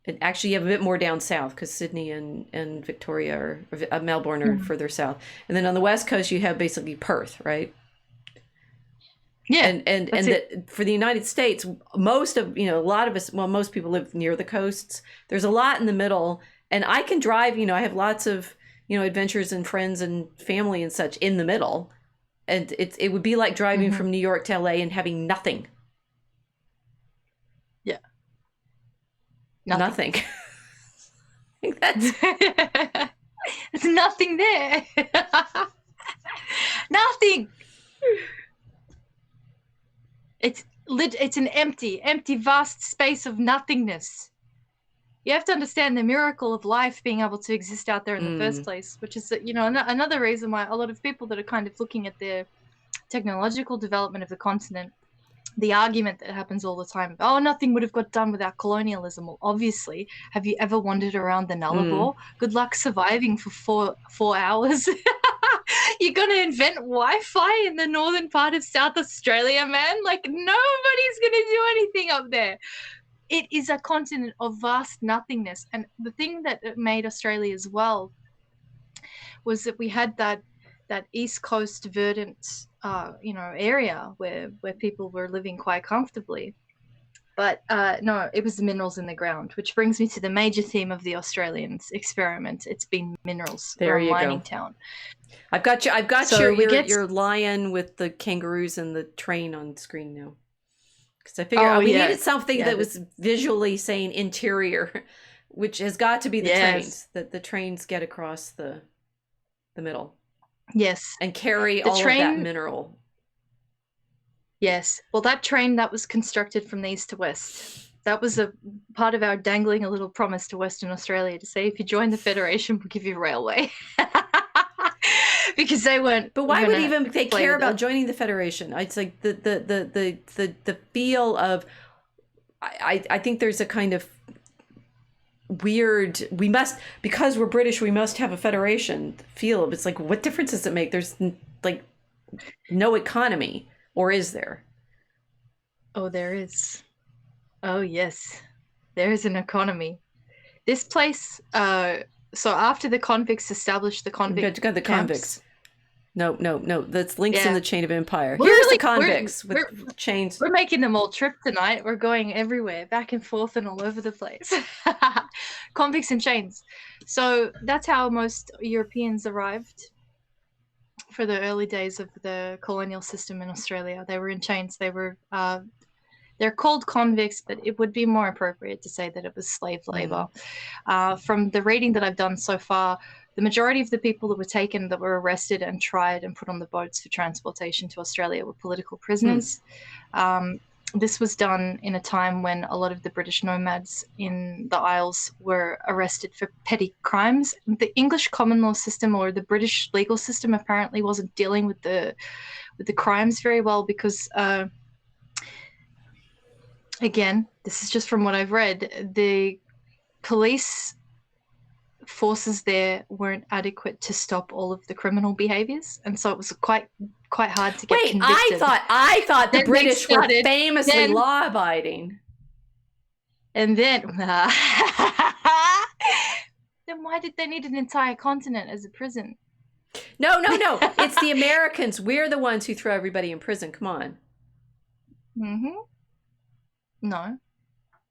and actually you have a bit more down south because Sydney and Victoria or Melbourne are further south. And then on the West Coast, you have basically Perth, right? Yeah. And that for the United States, most of, a lot of us, well, most people live near the coasts. There's a lot in the middle. And I can drive, I have lots of, adventures and friends and family and such in the middle. And it would be like driving from New York to LA and having nothing. Yeah. Nothing. That's There's nothing there. Nothing. It's an empty, vast space of nothingness. You have to understand the miracle of life being able to exist out there in the first place, which is, another reason why a lot of people that are kind of looking at the technological development of the continent, the argument that happens all the time, oh, nothing would have got done without colonialism. Well, obviously, have you ever wandered around the Nullarbor? Good luck surviving for four hours. You're going to invent Wi-Fi in the northern part of South Australia, man? Like, nobody's going to do anything up there. It is a continent of vast nothingness. And the thing that made Australia as well was that we had that East Coast verdant, area where people were living quite comfortably. But no, it was the minerals in the ground, which brings me to the major theme of the Australians experiment. It's been minerals. There you mining go. Town. I've got your lion with the kangaroos and the train on screen now. Because I figured we needed something that was visually saying interior, which has got to be the trains, that the trains get across the middle. Yes. And carry all of that mineral. Yes. Well, that train that was constructed from the east to west, that was a part of our dangling a little promise to Western Australia to say, if you join the Federation, we'll give you railway. Because they weren't. But why would even they care about joining the Federation? It's like the feel of. I think there's a kind of weird. We must, because we're British, we must have a federation feel of. It's like, what difference does it make? There's like no economy, or is there? Oh, there is. Oh yes, there is an economy. This place. So after the convicts established the convict got the convicts. No. That's links in the chain of empire. We're Here's the convicts with chains. We're making them all trip tonight. We're going everywhere, back and forth and all over the place. Convicts in chains. So that's how most Europeans arrived for the early days of the colonial system in Australia. They were in chains. They were they're called convicts, but it would be more appropriate to say that it was slave labor. From the reading that I've done so far, the majority of the people that were taken, that were arrested and tried and put on the boats for transportation to Australia were political prisoners. This was done in a time when a lot of the British nomads in the Isles were arrested for petty crimes. The English common law system, or the British legal system, apparently wasn't dealing with the crimes very well because... Again, this is just from what I've read. The police forces there weren't adequate to stop all of the criminal behaviors, and so it was quite hard to get convicted. I thought the British were famously law-abiding. And then why did they need an entire continent as a prison? No. It's the Americans. We're the ones who throw everybody in prison. Come on. No,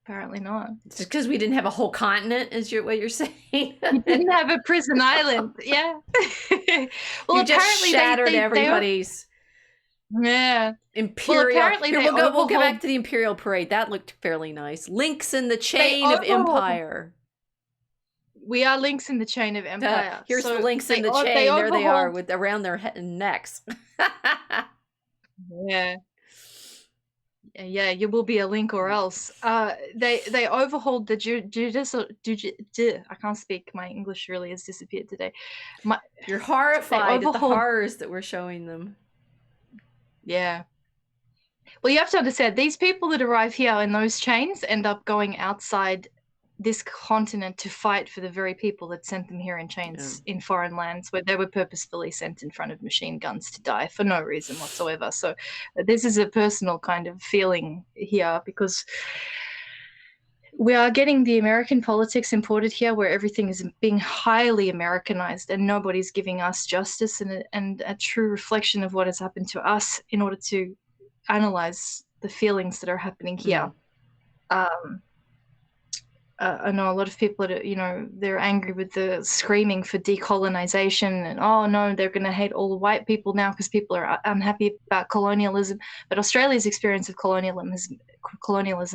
apparently not. It's just because we didn't have a whole continent, is what you're saying? We didn't have a prison island. Yeah. Well, you just shattered everybody's imperial. Well, apparently we'll go back to the imperial parade. That looked fairly nice. Links in the chain of empire. We are links in the chain of empire. Here's the links in the chain. There they are, with around their necks. Yeah. Yeah, you will be a link or else. They overhauled the judicial. I can't speak. My English really has disappeared today. You're horrified at the horrors that we're showing them. Yeah. Well, you have to understand, these people that arrive here in those chains end up going outside this continent to fight for the very people that sent them here in chains in foreign lands, where they were purposefully sent in front of machine guns to die for no reason whatsoever. So this is a personal kind of feeling here, because we are getting the American politics imported here, where everything is being highly Americanized and nobody's giving us justice and a true reflection of what has happened to us in order to analyze the feelings that are happening here. I know a lot of people that, you know, they're angry with the screaming for decolonization and, oh no, they're going to hate all the white people now because people are unhappy about colonialism. But Australia's experience of colonialism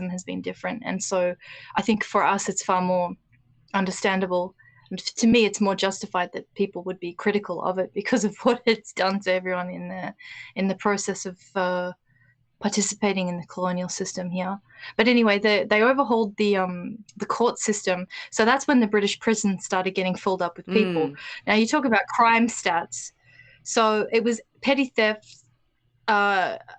has been different. And so I think for us, it's far more understandable. And to me, it's more justified that people would be critical of it because of what it's done to everyone in the process of participating in the colonial system here. But anyway, they overhauled the court system. So that's when the British prisons started getting filled up with people. Now you talk about crime stats. So it was petty theft,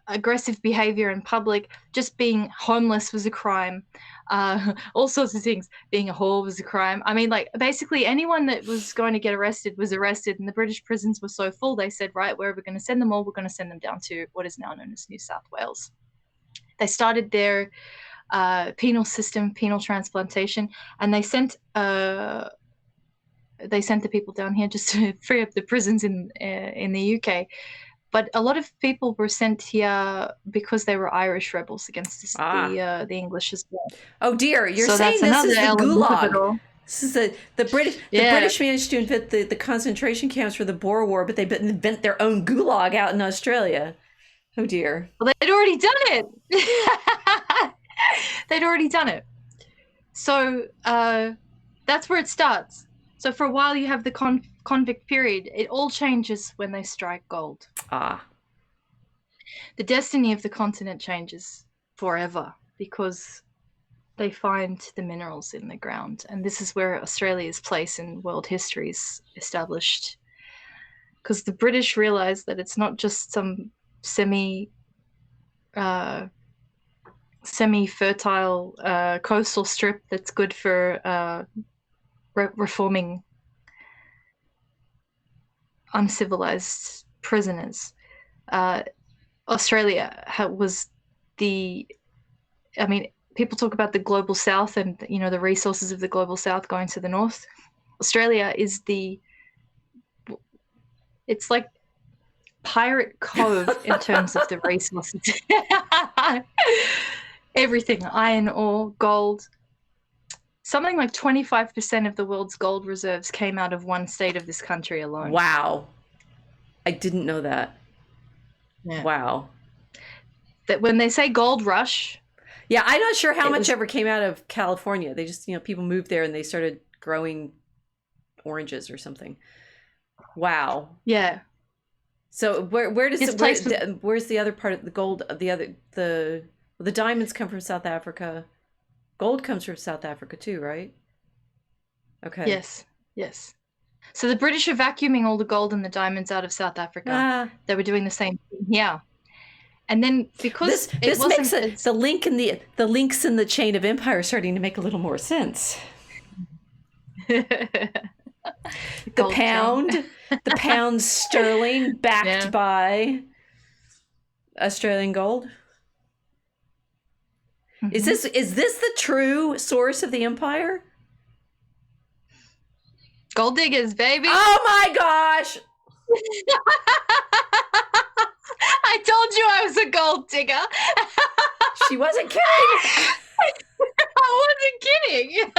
aggressive behavior in public, just being homeless was a crime, all sorts of things. Being a whore was a crime. I mean, like, basically anyone that was going to get arrested was arrested, and the British prisons were so full, they said, right, where are we going to send them all? We're going to send them down to what is now known as New South Wales. They started their penal system, penal transplantation, and they sent the people down here just to free up the prisons in the UK. But a lot of people were sent here because they were Irish rebels against the English as well. Oh dear, you're saying this is the Gulag. This is the British. The British managed to invent the concentration camps for the Boer War, but they invent their own Gulag out in Australia. Oh dear. Well, they'd already done it. They'd already done it. So that's where it starts. So for a while you have the convict period. It all changes when they strike gold. The destiny of the continent changes forever because they find the minerals in the ground. And this is where Australia's place in world history is established. Because the British realized that it's not just some semi-fertile coastal strip that's good for reforming uncivilized prisoners. Australia was people talk about the global south and, you know, the resources of the global south going to the north. Australia is it's like Pirate Cove in terms of the resources. Everything, iron ore, gold. Something like 25% of the world's gold reserves came out of one state of this country alone. Wow. I didn't know that. Yeah. Wow. That when they say gold rush. Yeah, I'm not sure how much ever came out of California. They just, you know, people moved there and they started growing oranges or something. Wow. Yeah. So where's the other part of the gold? The diamonds come from South Africa. Gold comes from South Africa too, right? Okay. Yes. So the British are vacuuming all the gold and the diamonds out of South Africa. They were doing the same thing here. And then because this makes the links in the chain of empire starting to make a little more sense. The pound sterling backed by Australian gold. Mm-hmm. Is this the true source of the empire? Gold diggers, baby. Oh my gosh. I told you I was a gold digger. She wasn't kidding. I wasn't kidding.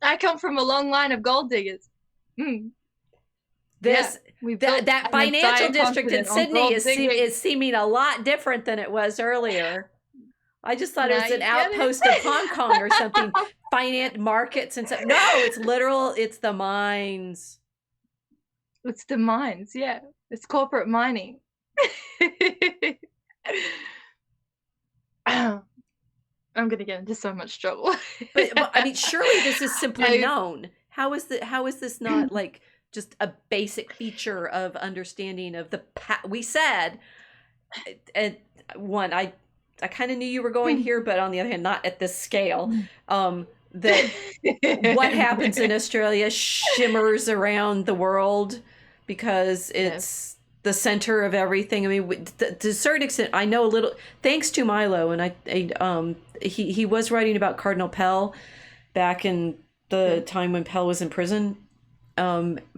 I come from a long line of gold diggers. That financial district in Sydney is seeming a lot different than it was earlier. I just thought it was an outpost of Hong Kong or something. Finance markets and stuff. No, it's literal. It's the mines. It's the mines. Yeah, it's corporate mining. I'm gonna get into so much trouble. but I mean, surely this is simply known. How is this not like just a basic feature of understanding of the we said, and one, kind of knew you were going here, but on the other hand, not at this scale. That what happens in Australia shimmers around the world because it's the center of everything. I mean, to a certain extent, I know a little, thanks to Milo, and he was writing about Cardinal Pell back in the time when Pell was in prison,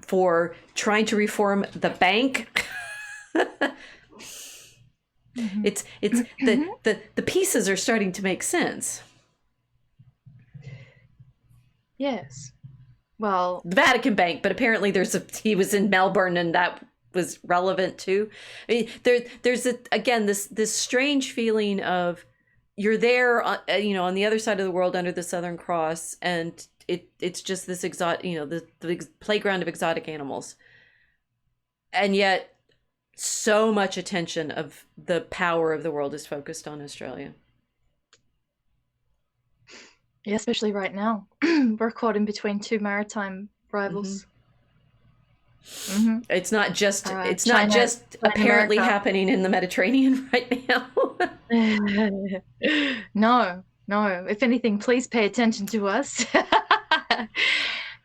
for trying to reform the bank. It's the pieces are starting to make sense. Yes. Well, the Vatican Bank, but apparently he was in Melbourne and that was relevant too. I mean, there's again this strange feeling of you're there, on the other side of the world under the Southern Cross, and it's just this exotic, the playground of exotic animals, and yet so much attention of the power of the world is focused on Australia. Yeah, especially right now. We're caught in between two maritime rivals. It's not just apparently America. Happening in the Mediterranean right now. No. If anything, please pay attention to us.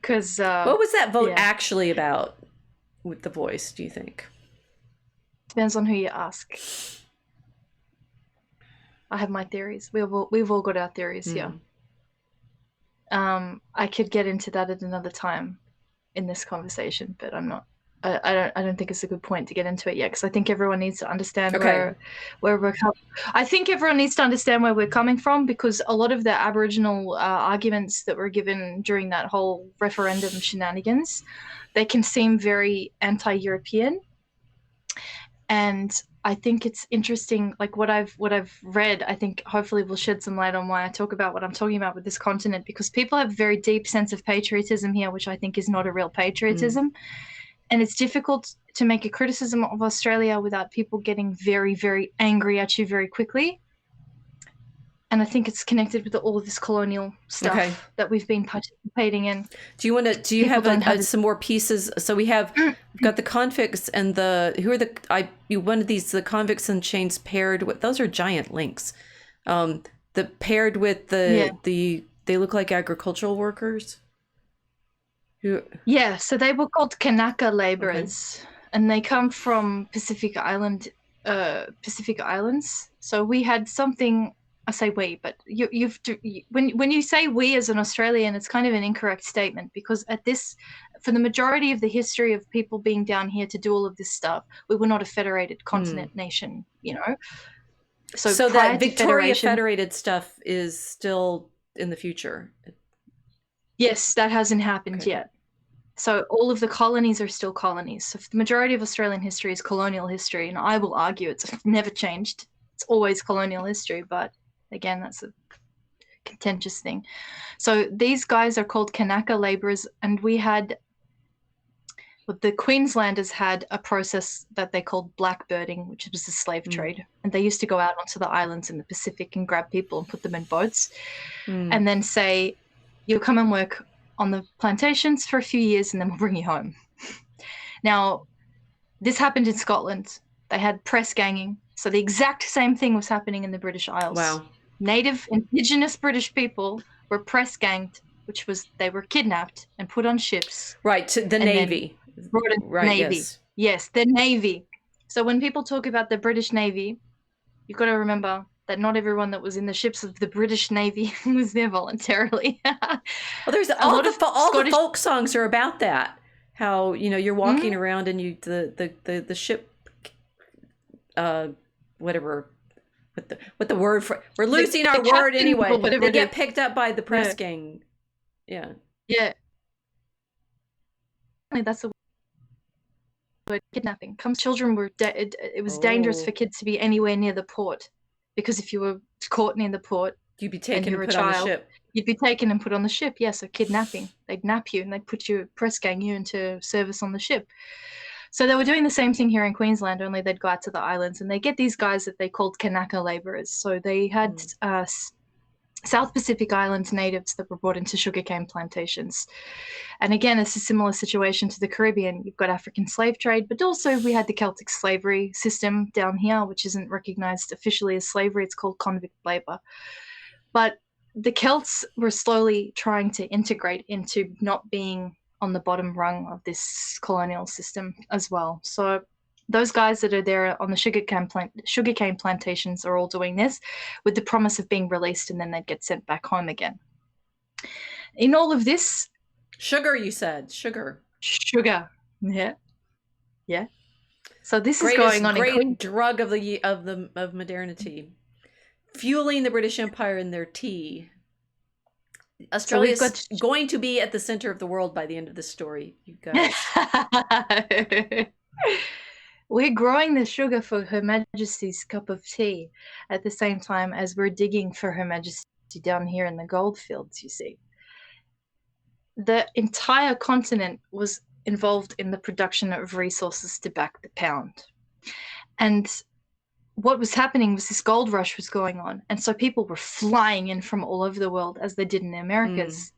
Because what was that vote actually about with The Voice, do you think? Depends on who you ask. I have my theories. We've all got our theories here. I could get into that at another time in this conversation, but I'm not. I don't think it's a good point to get into it yet, because I think everyone needs to understand where we're coming. I think everyone needs to understand where we're coming from, because a lot of the Aboriginal arguments that were given during that whole referendum shenanigans, they can seem very anti-European, and I think it's interesting, like what I've read, I think hopefully will shed some light on why I talk about what I'm talking about with this continent, because people have a very deep sense of patriotism here, which I think is not a real patriotism. And it's difficult to make a criticism of Australia without people getting very, very angry at you very quickly. And I think it's connected with all of this colonial stuff that we've been participating in. Do you have some more pieces? So we've got the convicts and the convicts and chains paired with, those are giant links. Paired with they look like agricultural workers. Yeah, so they were called Kanaka laborers, and they come from Pacific Islands. So we had something. I say we, but when you say we as an Australian, it's kind of an incorrect statement, because for the majority of the history of people being down here to do all of this stuff, we were not a federated continent nation, So that Victoria federated stuff is still in the future. Yes, that hasn't happened yet. So all of the colonies are still colonies. So the majority of Australian history is colonial history, and I will argue it's never changed. It's always colonial history, but again, that's a contentious thing. So these guys are called Kanaka laborers, and the Queenslanders had a process that they called blackbirding, which was the slave trade. And they used to go out onto the islands in the Pacific and grab people and put them in boats and then say, you'll come and work on the plantations for a few years and then we'll bring you home. Now, this happened in Scotland. They had press ganging. So the exact same thing was happening in the British Isles. Wow. Native indigenous British people were press ganged, which was they were kidnapped and put on ships. Right, to the Navy. Navy. Yes, the Navy. So when people talk about the British Navy, you've got to remember that not everyone that was in the ships of the British Navy was there voluntarily. Well, there's all the folk songs are about that. How you're walking around and the ship, whatever. What the word for, we're losing our word anyway. They get picked up by the press gang. Yeah. Yeah. That's the word. Kidnapping. Children were it was dangerous for kids to be anywhere near the port, because if you were caught near the port, you'd be taken and put on the ship. You'd be taken and put on the ship. Yeah, so kidnapping. They'd nap you and they'd press gang you into service on the ship. So they were doing the same thing here in Queensland, only they'd go out to the islands and they get these guys that they called Kanaka laborers. So they had South Pacific Islands natives that were brought into sugarcane plantations. And again, it's a similar situation to the Caribbean. You've got African slave trade, but also we had the Celtic slavery system down here, which isn't recognized officially as slavery. It's called convict labor. But the Celts were slowly trying to integrate into not being on the bottom rung of this colonial system as well. So those guys that are there on the sugarcane plantations are all doing this with the promise of being released, and then they'd get sent back home again. In all of this, sugar, you said sugar, yeah. So this is going on. Great drug of modernity, fueling the British Empire in their tea. Australia is going to be at the center of the world by the end of this story, you guys. We're growing the sugar for Her Majesty's cup of tea at the same time as we're digging for Her Majesty down here in the gold fields, you see. The entire continent was involved in the production of resources to back the pound. And what was happening was this gold rush was going on. And so people were flying in from all over the world, as they did in the Americas.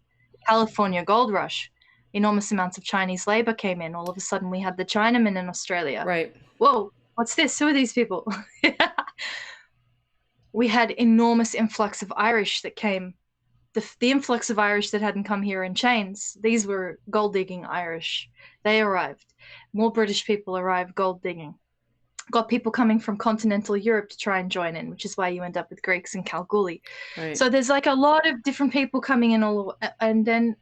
California gold rush. Enormous amounts of Chinese labor came in. All of a sudden, we had the Chinamen in Australia. Right. Whoa, what's this? Who are these people? We had enormous influx of Irish that came. The influx of Irish that hadn't come here in chains. These were gold digging Irish. They arrived. More British people arrived gold digging. Got people coming from continental Europe to try and join in, which is why you end up with Greeks and Kalgoorlie. Right. So there's like a lot of different people coming in and then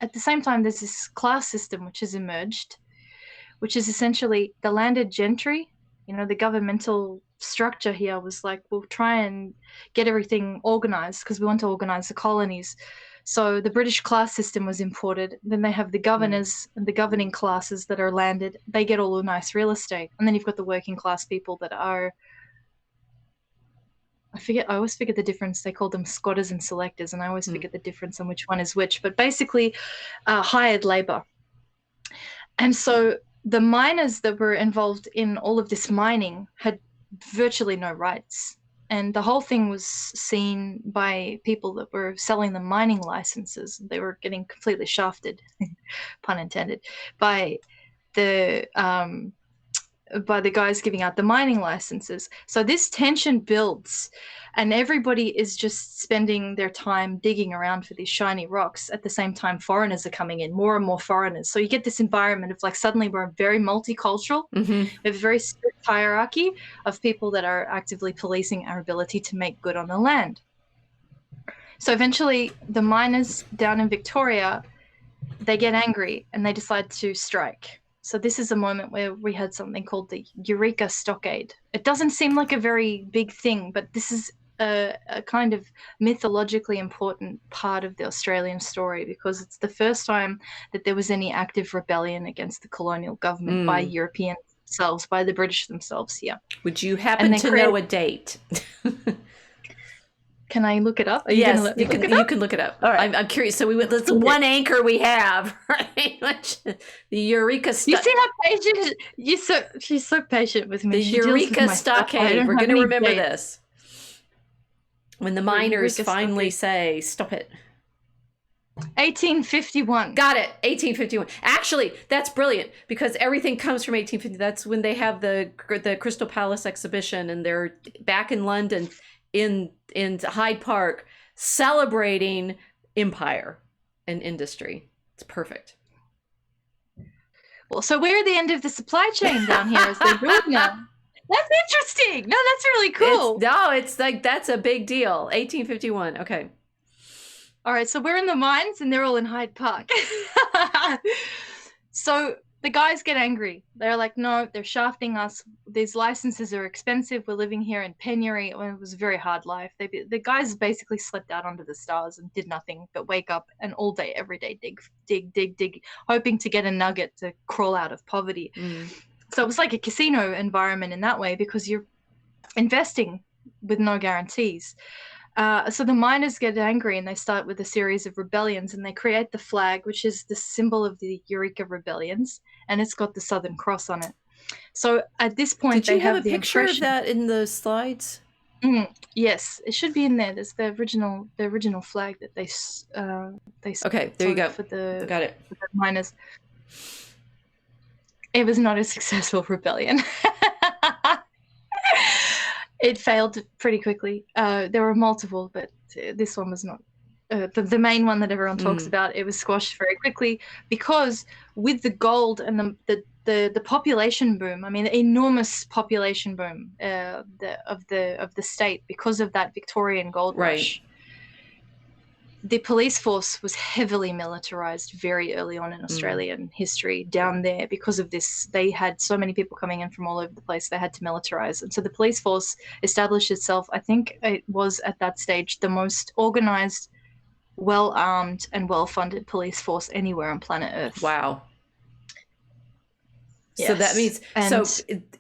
at the same time, there's this class system which has emerged, which is essentially the landed gentry. You know, the governmental structure here was like, we'll try and get everything organized because we want to organize the colonies. So the British class system was imported. Then they have the governors and the governing classes that are landed. They get all the nice real estate. And then you've got the working class people that are, I always forget the difference. They call them squatters and selectors, and I always forget the difference on which one is which, but basically hired labor. And so the miners that were involved in all of this mining had virtually no rights. And the whole thing was seen by people that were selling the mining licenses. They were getting completely shafted, pun intended, by the guys giving out the mining licenses. So this tension builds, and everybody is just spending their time digging around for these shiny rocks. At the same time, foreigners are coming in, more and more foreigners. So you get this environment of like, suddenly we're very multicultural. We have a very strict hierarchy of people that are actively policing our ability to make good on the land. So eventually the miners down in Victoria, they get angry and they decide to strike. So this is a moment where we had something called the Eureka Stockade. It doesn't seem like a very big thing, but this is a kind of mythologically important part of the Australian story, because it's the first time that there was any active rebellion against the colonial government by Europeans themselves, by the British themselves here. Would you happen to know a date? Can I look it up? Yes, you can look it up. All right. I'm curious. So that's one anchor we have, right? The Eureka Stockade. You see how patient she's so patient with me. The Eureka Stockade. We're going to remember this. When the miners finally say, stop it. 1851. Got it. 1851. Actually, that's brilliant, because everything comes from 1850. That's when they have the Crystal Palace exhibition, and they're back in London in Hyde Park celebrating empire and industry. It's perfect. Well, so we're at the end of the supply chain down here as they're doing now. That's interesting. No, that's really cool. It's like, that's a big deal. 1851. Okay. All right, so we're in the mines and they're all in Hyde Park. So the guys get angry. They're like, no, they're shafting us. These licenses are expensive. We're living here in penury. It was a very hard life. The guys basically slept out under the stars and did nothing but wake up and all day, every day, dig, hoping to get a nugget to crawl out of poverty. So it was like a casino environment in that way, because you're investing with no guarantees. So the miners get angry and they start with a series of rebellions, and they create the flag, which is the symbol of the Eureka Rebellions, and it's got the Southern Cross on it. So at this point, did you have a picture of that in the slides? Yes, it should be in there. There's the original flag that they Okay, there you go. for the Got it. For the miners. It was not a successful rebellion. It failed pretty quickly. There were multiple, but this one was not. The main one that everyone talks about, it was squashed very quickly because with the gold and the population boom, I mean, the enormous population boom of the state because of that Victorian gold rush. The police force was heavily militarized very early on in Australian history down there because of this. They had so many people coming in from all over the place, they had to militarize. And so the police force established itself. I think it was at that stage the most organized, well-armed and well-funded police force anywhere on planet Earth. Wow. Yes. So that means,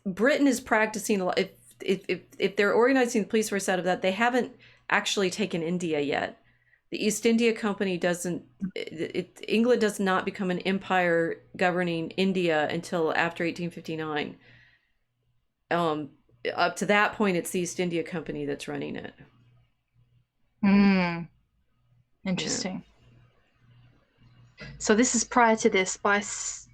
Britain is practicing a lot. If they're organizing the police force out of that, they haven't actually taken India yet. The East India Company England does not become an empire governing India until after 1859. Up to that point, it's the East India Company that's running it. Interesting. Yeah. So this is prior to their spice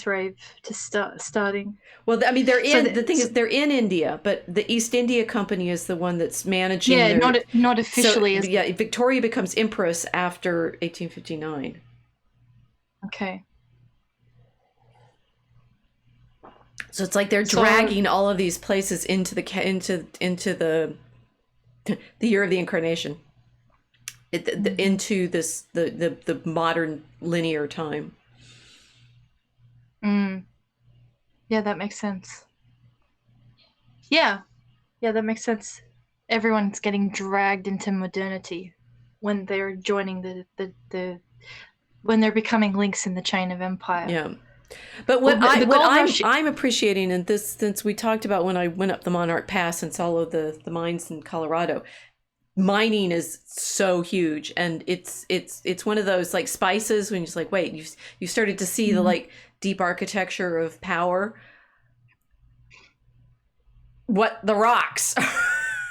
rave to starting. Well, I mean, the thing is, they're in India, but the East India Company is the one that's managing. Yeah, not officially. So, Victoria becomes empress after 1859. Okay. So it's like they're dragging all of these places into the year of the incarnation, into the modern linear time. Yeah, that makes sense. Yeah, that makes sense. Everyone's getting dragged into modernity when they're joining when they're becoming links in the chain of empire. Yeah. But what I'm appreciating, and this, since we talked about when I went up the Monarch Pass and saw all of the mines in Colorado, mining is so huge, and it's one of those like spices when you're just like, wait, you started to see the like deep architecture of power. What the rocks?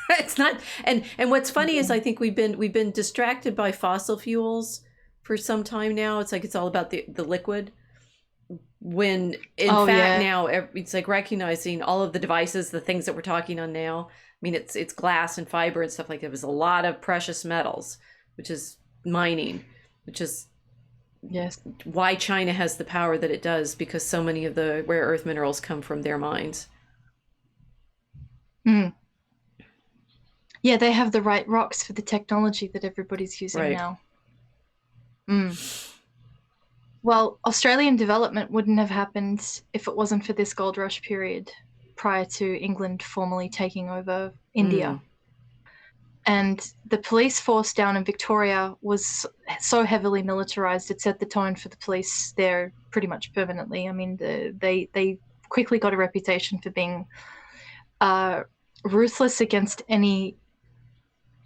It's not, and what's funny is I think we've been distracted by fossil fuels for some time now. It's like it's all about the liquid. When in fact now it's like recognizing all of the devices, the things that we're talking on now. I mean, it's glass and fiber and stuff like that. It was a lot of precious metals, which is mining, which is why China has the power that it does, because so many of the rare earth minerals come from their mines. Yeah, they have the right rocks for the technology that everybody's using now. Well, Australian development wouldn't have happened if it wasn't for this gold rush period prior to England formally taking over India. And the police force down in Victoria was so heavily militarized, it set the tone for the police there pretty much permanently. I mean, they quickly got a reputation for being ruthless against any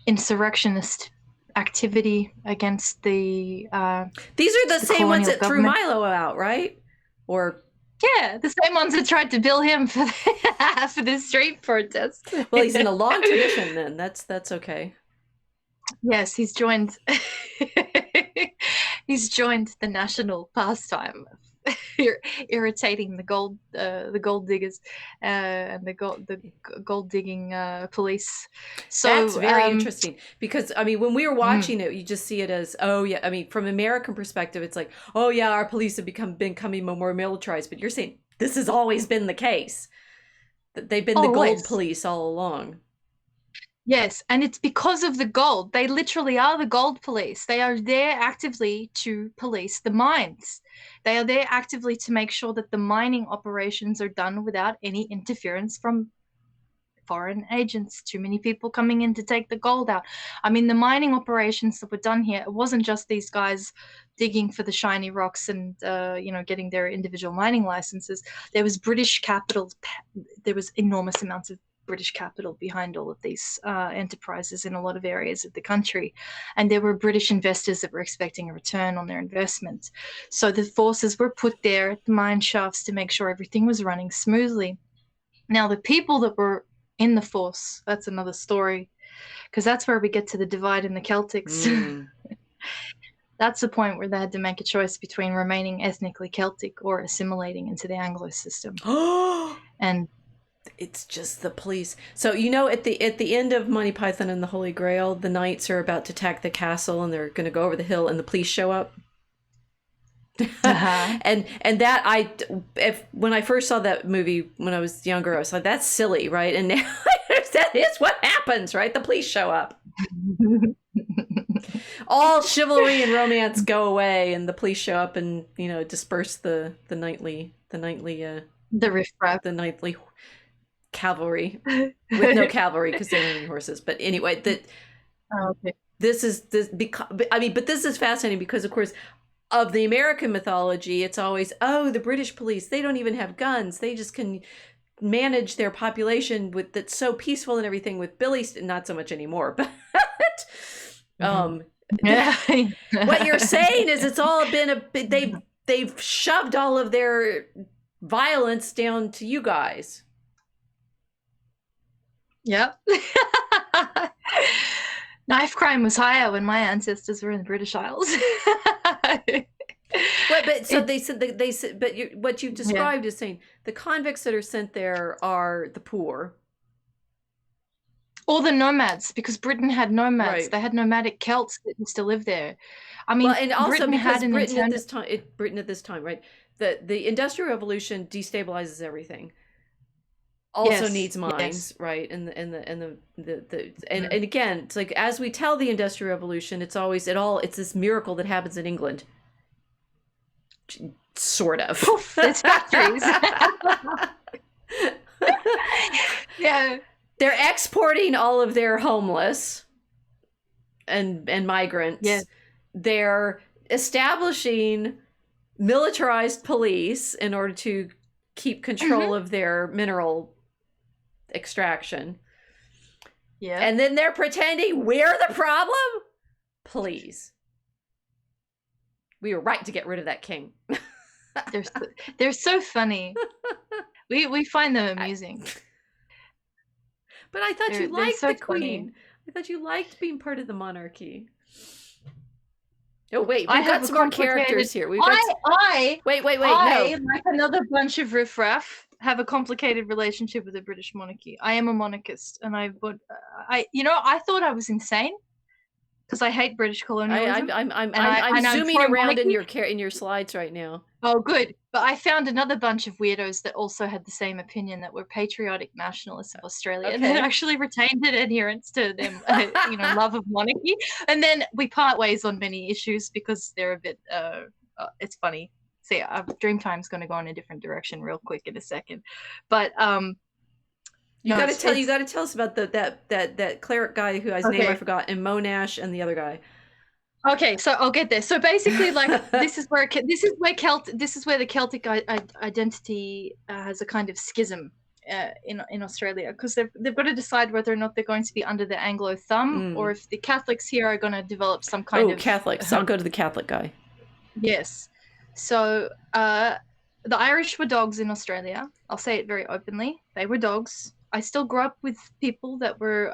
insurrectionist activity against the these are the same ones that threw Milo out, right? Or the same ones that tried to bill him for the street protest. Well, he's in a long tradition then. That's okay. Yes, he's joined the national pastime of irritating the gold diggers and the gold digging police. So that's very interesting, because I mean, when we were watching it, you just see it as, I mean, from American perspective, it's like, our police have becoming more militarized, but you're saying this has always been the case, that they've been the gold police all along. Yes, and it's because of the gold. They literally are the gold police. They are there actively to police the mines. They are there actively to make sure that the mining operations are done without any interference from foreign agents, too many people coming in to take the gold out. I mean, the mining operations that were done here, it wasn't just these guys digging for the shiny rocks and, getting their individual mining licenses. There was British capital. There was enormous amounts of British capital behind all of these enterprises in a lot of areas of the country, and there were British investors that were expecting a return on their investment. So the forces were put there at the mine shafts to make sure everything was running smoothly. Now, the people that were in the force. That's another story, because that's where we get to the divide in the Celtics. That's the point where they had to make a choice between remaining ethnically Celtic or assimilating into the Anglo system. And it's just the police. So at the end of Monty Python and the Holy Grail, the knights are about to attack the castle and they're going to go over the hill, and the police show up. And that when I first saw that movie when I was younger, I was like, that's silly, right? And now that is what happens, right? The police show up. All chivalry and romance go away, and the police show up and disperse the nightly cavalry with no cavalry because they don't have any horses. But anyway, this is fascinating because, of course, of the American mythology, it's always, the British police, they don't even have guns, they just can manage their population that's so peaceful and everything with Billy. Not so much anymore, but what you're saying is it's all been they've shoved all of their violence down to you guys. Yep. Knife crime was higher when my ancestors were in the British Isles. What you've described is saying the convicts that are sent there are the poor. Or the nomads, because Britain had nomads. Right. They had nomadic Celts that used to live there. I mean, and also because Britain at this time, right? The Industrial Revolution destabilizes everything. Also needs mines, right? And again, it's like, as we tell the Industrial Revolution, it's this miracle that happens in England. Sort of. It's factories. Yeah. They're exporting all of their homeless and migrants. Yeah. They're establishing militarized police in order to keep control of their mineral extraction. Yeah. And then they're pretending we're the problem? Please. We were right to get rid of that king. They're so funny. We find them amusing. But I thought you liked the queen. I thought you liked being part of the monarchy. Oh wait, we've got some more characters here. Wait. I, no. like another bunch of riffraff, have a complicated relationship with the British monarchy. I am a monarchist, and I thought I was insane because I hate British colonialism. I'm zooming around in your slides right now. Oh, good. But I found another bunch of weirdos that also had the same opinion, that were patriotic nationalists of Australia, and that actually retained an adherence to them, love of monarchy. And then we part ways on many issues because they're a bit. It's funny. See, Dreamtime's going to go in a different direction real quick in a second, but you got to tell us about that cleric guy whose name I forgot, and Monash and the other guy. Okay, so I'll get there. So basically, like, this is where the Celtic identity has a kind of schism in Australia, because they've got to decide whether or not they're going to be under the Anglo thumb, or if the Catholics here are going to develop some kind of Catholics. I'll go to the Catholic guy. Yes. So the Irish were dogs in Australia. I'll say it very openly. They were dogs. I still grew up with people that were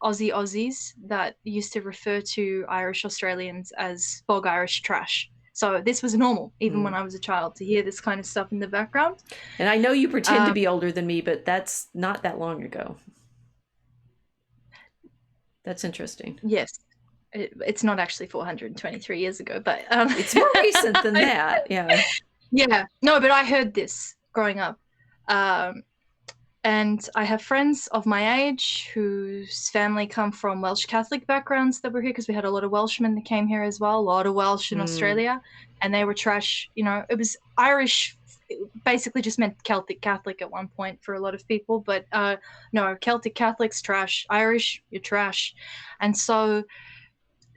Aussies that used to refer to Irish Australians as bog Irish trash. So this was normal, even when I was a child, to hear this kind of stuff in the background. And I know you pretend to be older than me, but that's not that long ago. That's interesting. Yes. It's not actually 423 years ago, but... it's more recent than that, yeah. Yeah. No, but I heard this growing up. And I have friends of my age whose family come from Welsh Catholic backgrounds that were here, because we had a lot of Welshmen that came here as well, a lot of Welsh in Australia, and they were trash. It was Irish, it basically just meant Celtic Catholic at one point for a lot of people, but no, Celtic Catholics, trash. Irish, you're trash. And so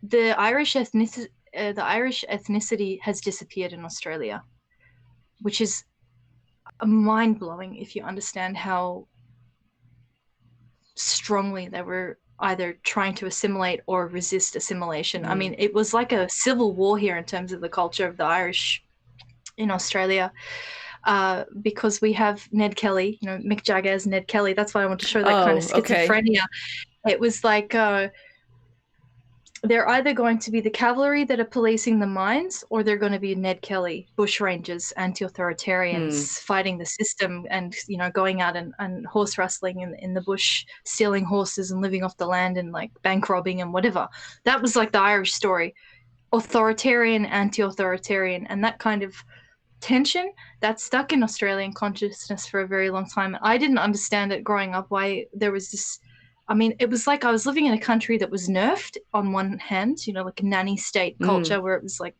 the Irish ethnicity has disappeared in Australia, which is mind-blowing if you understand how strongly they were either trying to assimilate or resist assimilation. I mean, it was like a civil war here in terms of the culture of the Irish in Australia. because we have Ned Kelly, Mick Jagger as Ned Kelly. That's why I want to show that kind of schizophrenia. Okay. It was like they're either going to be the cavalry that are policing the mines, or they're going to be Ned Kelly, bushrangers, anti-authoritarians fighting the system and, going out and horse rustling in the bush, stealing horses and living off the land and like bank robbing and whatever. That was like the Irish story. Authoritarian, anti-authoritarian, and that kind of tension that stuck in Australian consciousness for a very long time. I didn't understand it growing up, why there was this. I mean, it was like I was living in a country that was nerfed on one hand, like a nanny state culture where it was like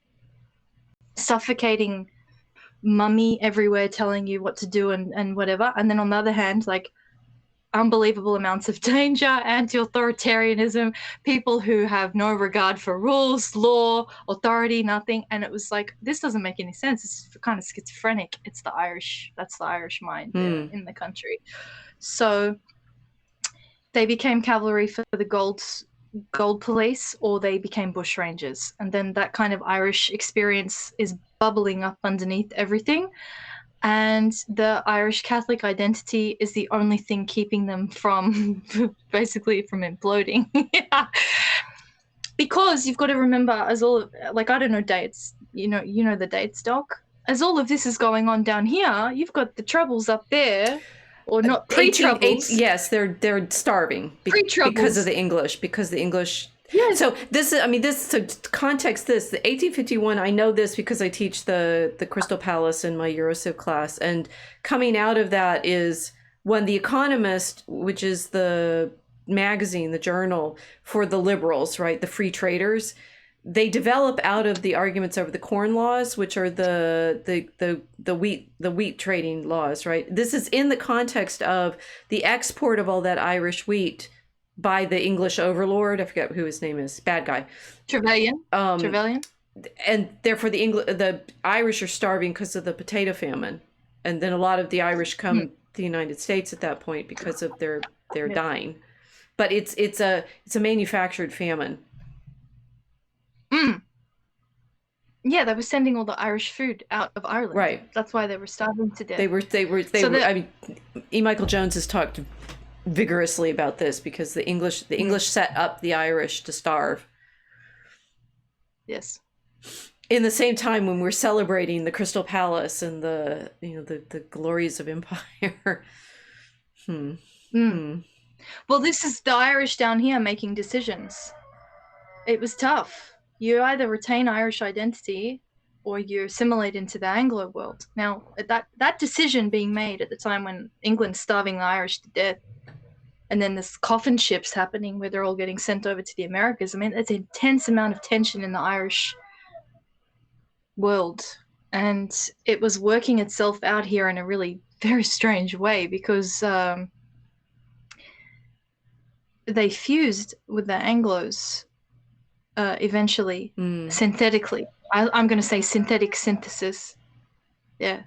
suffocating mummy everywhere telling you what to do and whatever. And then on the other hand, like unbelievable amounts of danger, anti-authoritarianism, people who have no regard for rules, law, authority, nothing. And it was like, this doesn't make any sense. It's kind of schizophrenic. It's the Irish. That's the Irish mind in the country. So they became cavalry for the gold police, or they became bushrangers. And then that kind of Irish experience is bubbling up underneath everything. And the Irish Catholic identity is the only thing keeping them from basically from imploding. Because you've got to remember, as all of, like, I don't know dates, you know the dates, Doc. As all of this is going on down here, you've got the Troubles up there. Or not pre-Troubles. Yes, they're starving because of the English. Because the English. Yes. So to context this, the 1851. I know this because I teach the Crystal Palace in my Eurociv class, and coming out of that is when The Economist, which is the magazine, the journal for the liberals, right, the free traders. They develop out of the arguments over the corn laws, which are the wheat trading laws, right? This is in the context of the export of all that Irish wheat by the English overlord. I forget who his name is. Bad guy. Trevelyan. And therefore the Irish are starving because of the potato famine, and then a lot of the Irish come to the United States at that point because of their dying. But it's a manufactured famine. Yeah, they were sending all the Irish food out of Ireland. Right. That's why they were starving to death. They were. I mean, E. Michael Jones has talked vigorously about this because the English set up the Irish to starve. Yes. In the same time when we're celebrating the Crystal Palace and the glories of empire. Well, this is the Irish down here making decisions. It was tough. You either retain Irish identity or you assimilate into the Anglo world. Now, that decision being made at the time when England's starving the Irish to death, and then this coffin ships happening where they're all getting sent over to the Americas. I mean, it's an intense amount of tension in the Irish world. And it was working itself out here in a really very strange way because they fused with the Anglos eventually, synthetically. I'm going to say synthetic synthesis. Yeah.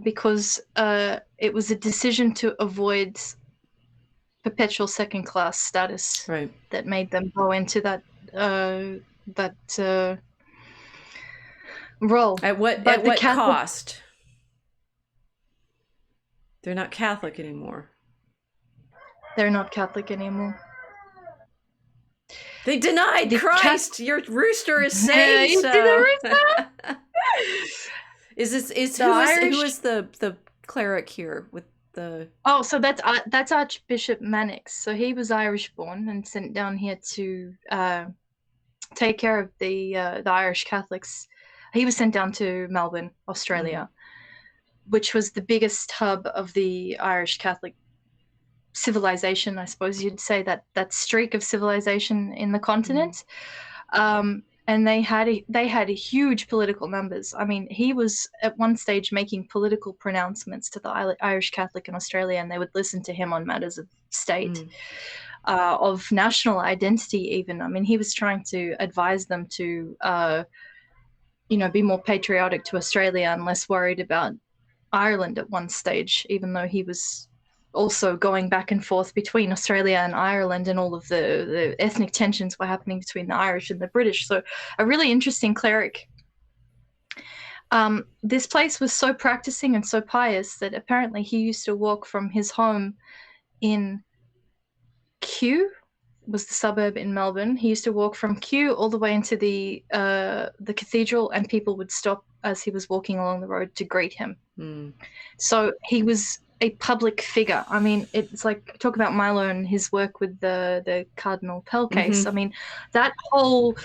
Because it was a decision to avoid perpetual second-class status, right, that made them go into that role. At what cost? They're not Catholic anymore. They're not Catholic anymore. They denied Christ. Your rooster is saying you so. did the rooster? Who is the cleric here with the? Oh, so that's Archbishop Mannix. So he was Irish born and sent down here to take care of the Irish Catholics. He was sent down to Melbourne, Australia, which was the biggest hub of the Irish Catholic civilization, I suppose you'd say, that streak of civilization in the continent. And they had huge political numbers. I mean, he was at one stage making political pronouncements to the Irish Catholic in Australia, and they would listen to him on matters of state, of national identity even. I mean, he was trying to advise them to, be more patriotic to Australia and less worried about Ireland at one stage, even though he was also going back and forth between Australia and Ireland, and all of the ethnic tensions were happening between the Irish and the British. So a really interesting cleric. This place was so practicing and so pious that apparently he used to walk from his home in Kew, was the suburb in Melbourne. He used to walk from Kew all the way into the cathedral, and people would stop as he was walking along the road to greet him. So he was a public figure. I mean, it's like, talk about Milo and his work with the Cardinal Pell case. I mean, that whole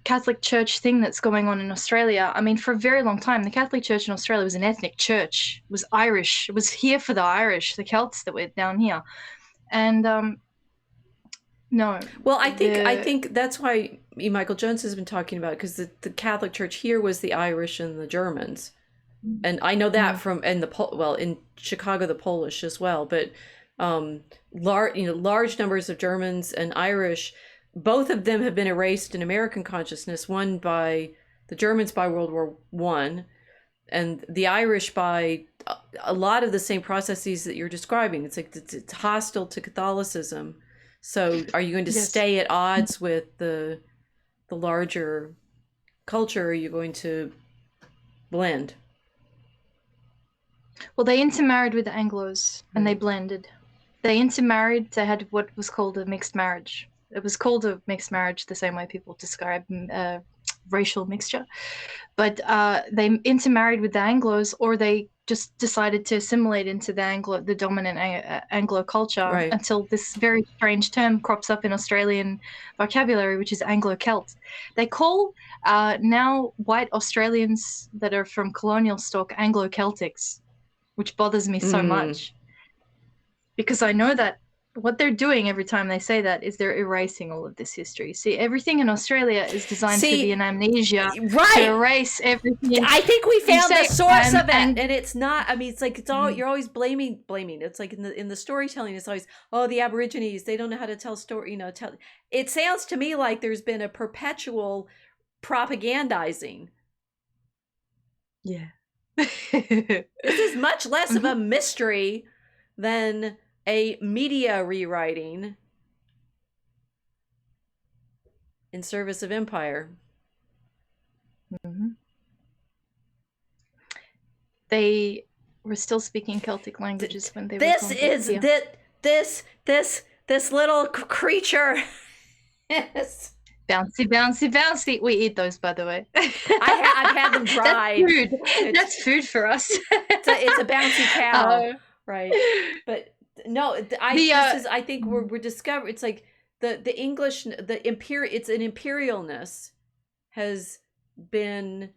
Catholic Church thing that's going on in Australia. I mean, for a very long time, the Catholic Church in Australia was an ethnic church. It was Irish. It was here for the Irish, the Celts that were down here. And no. Well, I think that's why Michael Jones has been talking about it, because the Catholic Church here was the Irish and the Germans. And I know that from, and in Chicago, the Polish as well, but large numbers of Germans and Irish, both of them have been erased in American consciousness, one by the Germans by World War I, and the Irish by a lot of the same processes that you're describing. It's like it's hostile to Catholicism. So are you going to stay at odds with the larger culture, or are you going to blend? Well, they intermarried with the Anglos, and they blended. They intermarried. They had what was called a mixed marriage. It was called a mixed marriage the same way people describe racial mixture. But they intermarried with the Anglos, or they just decided to assimilate into the dominant Anglo culture, until this very strange term crops up in Australian vocabulary, which is Anglo-Celt. They call now white Australians that are from colonial stock Anglo-Celtics, which bothers me so much, because I know that what they're doing every time they say that is they're erasing all of this history. See, everything in Australia is designed to be an amnesia, to erase everything. I think we found the source of it, and it's not. I mean, it's like it's all you're always blaming. It's like in the storytelling, it's always, oh, the Aborigines, they don't know how to tell story. It sounds to me like there's been a perpetual propagandizing. Yeah, this is much less of a mystery than a media rewriting in service of empire. They were still speaking Celtic languages when they were this little creature. Yes. Bouncy. We eat those, by the way. I've had them dried. That's food. That's food for us. It's a bouncy cow, right? But no, I think we're discovering. It's like the English, it's an imperialness has been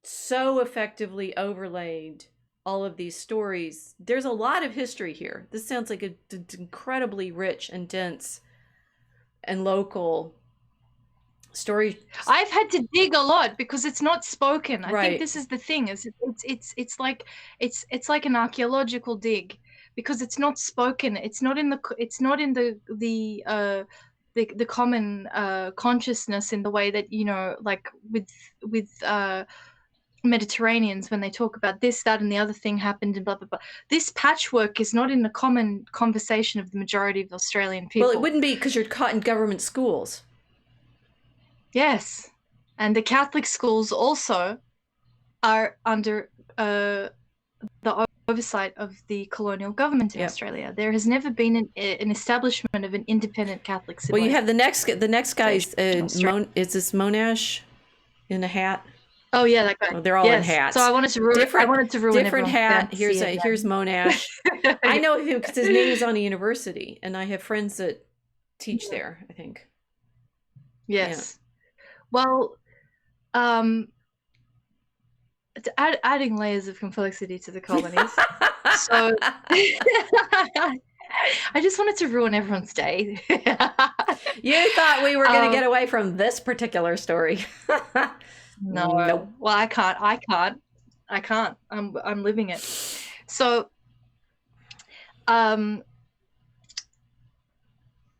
so effectively overlaid all of these stories. There's a lot of history here. This sounds like an incredibly rich and dense and local story. I've had to dig a lot because it's not spoken. I think this is the thing. It's like an archaeological dig, because it's not spoken. It's not in the common consciousness in the way that, like with Mediterraneans, when they talk about this, that, and the other thing happened and blah blah blah. This patchwork is not in the common conversation of the majority of Australian people. Well, it wouldn't be, because you're caught in government schools. Yes, and the Catholic schools also are under the oversight of the colonial government in Australia. There has never been an establishment of an independent Catholic civil. Well, you have the next guy's is this Monash in a hat? Oh yeah, that guy. Well, they're all in hats. So I wanted to ruin different hat. Here's Monash. I know him because his name is on a university, and I have friends that teach there, I think. Yes. Well, adding layers of complexity to the colonies. So I just wanted to ruin everyone's day. You thought we were going to get away from this particular story. No. Nope. Well, I can't. I'm living it. So,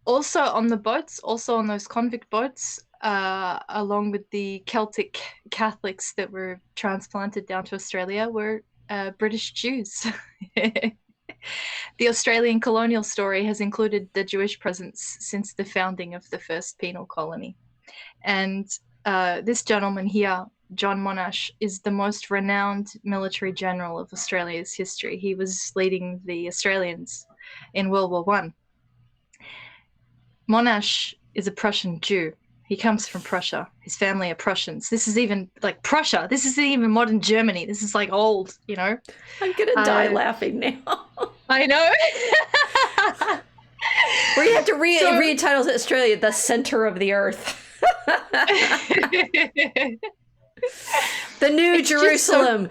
also on the boats, also on those convict boats, along with the Celtic Catholics that were transplanted down to Australia, were British Jews. The Australian colonial story has included the Jewish presence since the founding of the first penal colony. And this gentleman here John Monash, is the most renowned military general of Australia's history. He was leading the Australians in World War One. Monash is a Prussian Jew. He comes from Prussia. His family are Prussians. This is even like Prussia. This isn't even modern Germany. This is like old, you know. I'm gonna die laughing now. I know. Where you have to read titles in Australia, the center of the earth. The New Jerusalem.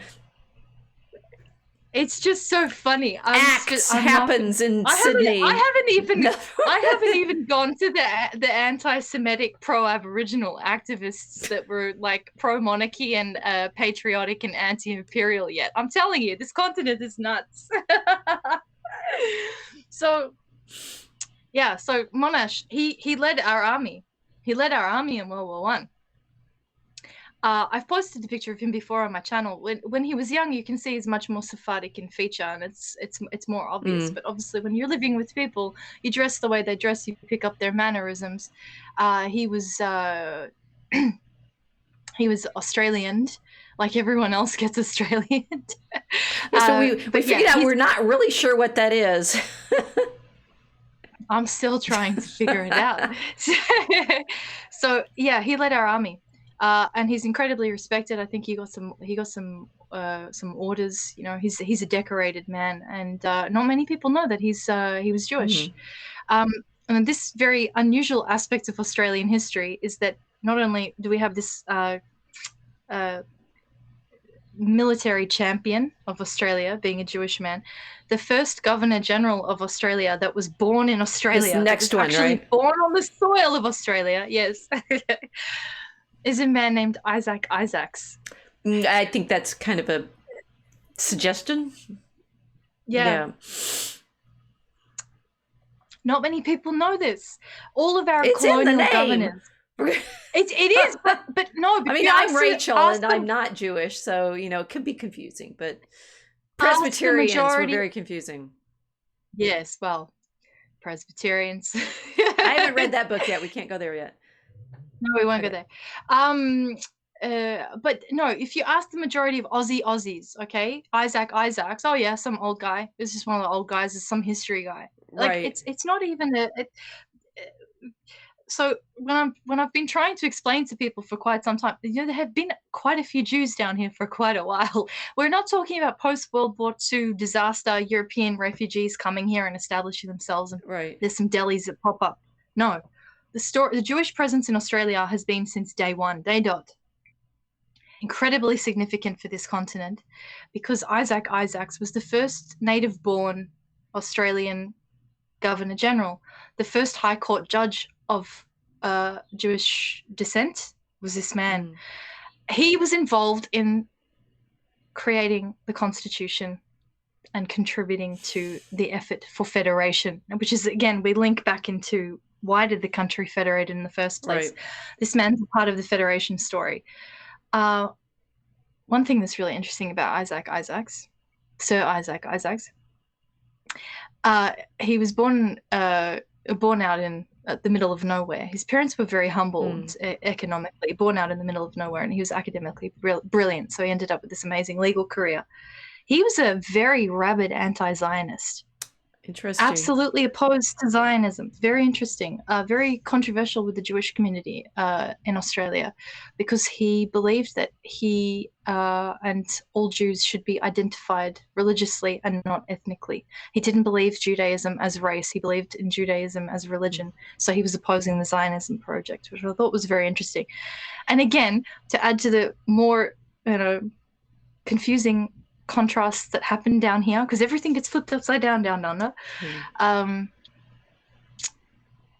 It's just so funny. Acts happens in Sydney. I haven't even gone to the anti-Semitic pro-Aboriginal activists that were like pro-monarchy and patriotic and anti-imperial yet. I'm telling you, this continent is nuts. So Monash, he led our army. He led our army in World War One. I've posted a picture of him before on my channel. When he was young, you can see he's much more Sephardic in feature, and it's more obvious. But obviously, when you're living with people, you dress the way they dress. You pick up their mannerisms. He was Australian, like everyone else gets Australian. So we figured out we're not really sure what that is. I'm still trying to figure it out. So yeah, he led our army. And he's incredibly respected. I think he got some orders. You know, he's a decorated man, and not many people know that he was Jewish. And this very unusual aspect of Australian history is that not only do we have this military champion of Australia being a Jewish man, the first Governor General of Australia that was born in Australia, this next one, right? Born on the soil of Australia, yes. Is a man named Isaac Isaacs. I think that's kind of a suggestion. Yeah. Not many people know this. All of our it's colonial in the name. governors. It is, but no. I mean, I'm Rachel, and I'm not Jewish, so you know it could be confusing. But Presbyterians were very confusing. Yes, well, Presbyterians. I haven't read that book yet. We can't go there yet. No, we won't go there. But no, if you ask the majority of Aussies, okay, Isaac Isaacs, oh yeah, some old guy. This is one of the old guys. It's some history guy. Like right. It's not even so when I've been trying to explain to people for quite some time, you know, there have been quite a few Jews down here for quite a while. We're not talking about post World War II disaster European refugees coming here and establishing themselves, and there's some delis that pop up. No. The Jewish presence in Australia has been since day one, day dot. Incredibly significant for this continent because Isaac Isaacs was the first native-born Australian Governor General. The first High Court judge of Jewish descent was this man. He was involved in creating the Constitution and contributing to the effort for federation, which is, again, we link back into why did the country federate in the first place? This man's a part of the federation story. One thing that's really interesting about Sir Isaac Isaacs, he was born out in the middle of nowhere. His parents were very humble economically, born out in the middle of nowhere, and he was academically brilliant, so he ended up with this amazing legal career. He was a very rabid anti-Zionist. Interesting. Absolutely opposed to Zionism. Very interesting. Very controversial with the Jewish community in Australia, because he believed that he and all Jews should be identified religiously and not ethnically. He didn't believe Judaism as race. He believed in Judaism as religion. So he was opposing the Zionism project, which I thought was very interesting. And again, to add to the more, confusing contrasts that happen down here, because everything gets flipped upside down under.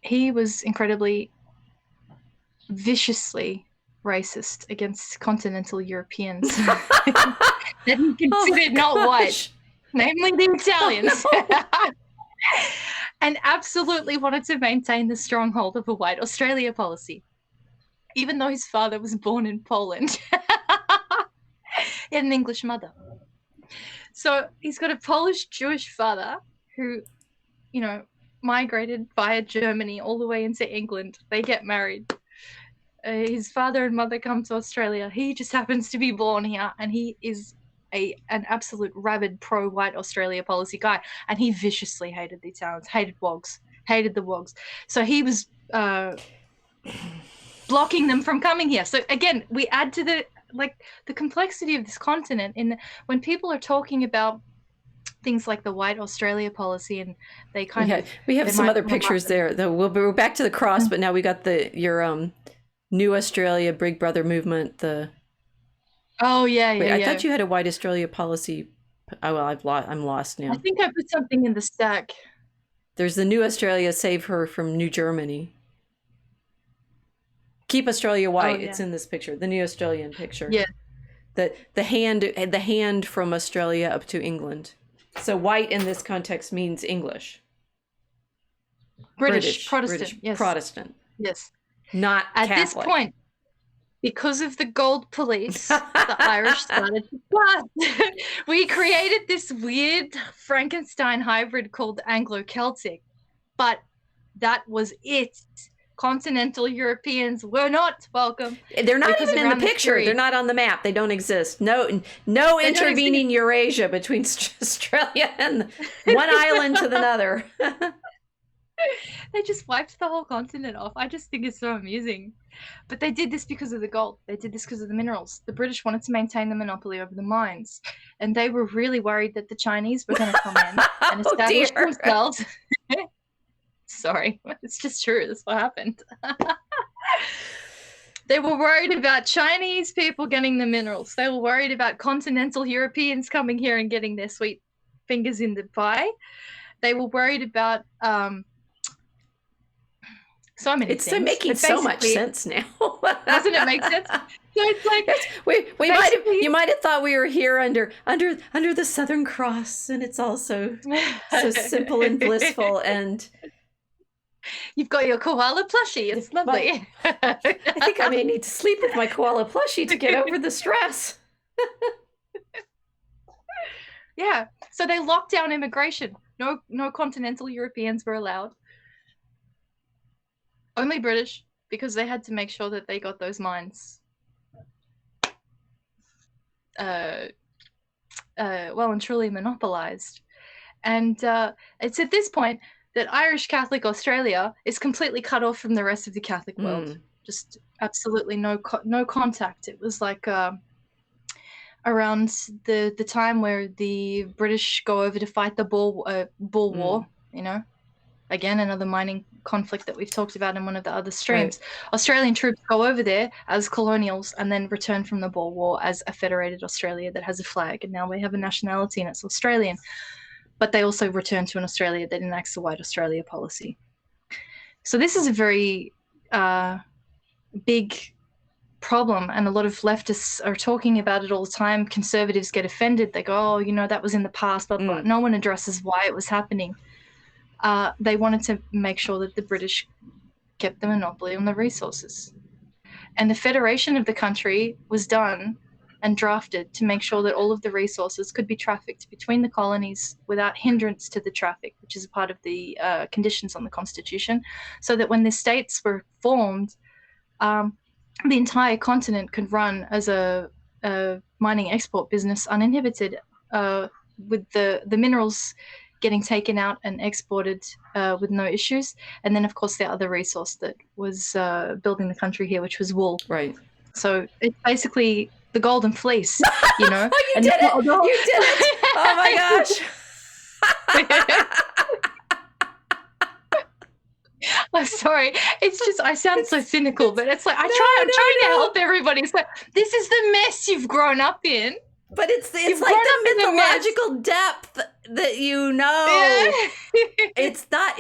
He was incredibly viciously racist against continental Europeans that he considered not white, namely the Italians, and absolutely wanted to maintain the stronghold of a white Australia policy, even though his father was born in Poland. He had an English mother. So he's got a Polish Jewish father who, migrated via Germany all the way into England. They get married. his father and mother come to Australia. He just happens to be born here, and he is an absolute rabid pro-white Australia policy guy, and he viciously hated the Italians, hated the Wogs. So he was blocking them from coming here. So again, we add to the complexity of this continent when people are talking about things like the white Australia policy, and they we have some other pictures there. Though we're back to the cross, but now we got your New Australia Big Brother movement. I thought you had a white Australia policy. Oh well, I'm lost now. I think I put something in the stack. There's the New Australia Save Her from New Germany. Keep Australia White. Oh, yeah. It's in this picture, the New Australian picture. Yeah. The hand from Australia up to England. So white in this context means English. British Protestant. British, yes. Protestant. Yes. Not at Catholic. This point, because of the gold police, the Irish started to pass. We created this weird Frankenstein hybrid called Anglo-Celtic, but that was it. Continental Europeans were not welcome. They're not even in the picture. They're not on the map. They don't exist. No intervening Eurasia between Australia and one island to another. They just wiped the whole continent off. I just think it's so amusing. But they did this because of the gold. They did this because of the minerals. The British wanted to maintain the monopoly over the mines. And they were really worried that the Chinese were going to come in and establish themselves. Sorry, it's just true. That's what happened. They were worried about Chinese people getting the minerals. They were worried about continental Europeans coming here and getting their sweet fingers in the pie. They were worried about so many things. It's making so much sense now. Doesn't it make sense? So it's like you might have thought we were here under the Southern Cross, and it's also so simple and blissful and. You've got your koala plushie. It's lovely. I think I may need to sleep with my koala plushie to get over the stress. Yeah. So they locked down immigration. No continental Europeans were allowed. Only British, because they had to make sure that they got those mines well and truly monopolized. And it's at this point that Irish Catholic Australia is completely cut off from the rest of the Catholic world. Just absolutely no contact. It was like around the time where the British go over to fight the Boer War, you know, again, another mining conflict that we've talked about in one of the other streams. Right. Australian troops go over there as colonials and then return from the Boer War as a federated Australia that has a flag, and now they have a nationality and it's Australian. But they also return to an Australia that enacts the White Australia policy. So this is a very big problem, and a lot of leftists are talking about it all the time. Conservatives get offended. They go, oh, you know, that was in the past, but no one addresses why it was happening. They wanted to make sure that the British kept the monopoly on the resources. And the federation of the country was done and drafted to make sure that all of the resources could be trafficked between the colonies without hindrance to the traffic, which is a part of the conditions on the Constitution, so that when the states were formed, the entire continent could run as a mining export business uninhibited, with the minerals getting taken out and exported with no issues. And then, of course, the other resource that was building the country here, which was wool. Right. So it's basically the Golden Fleece, you know. You did it! You did it! Oh my gosh! I'm sorry. It's just I sound so cynical, but it's like I'm trying to help everybody. So this is the mess you've grown up in. But it's like the mythological depth that you know. It's not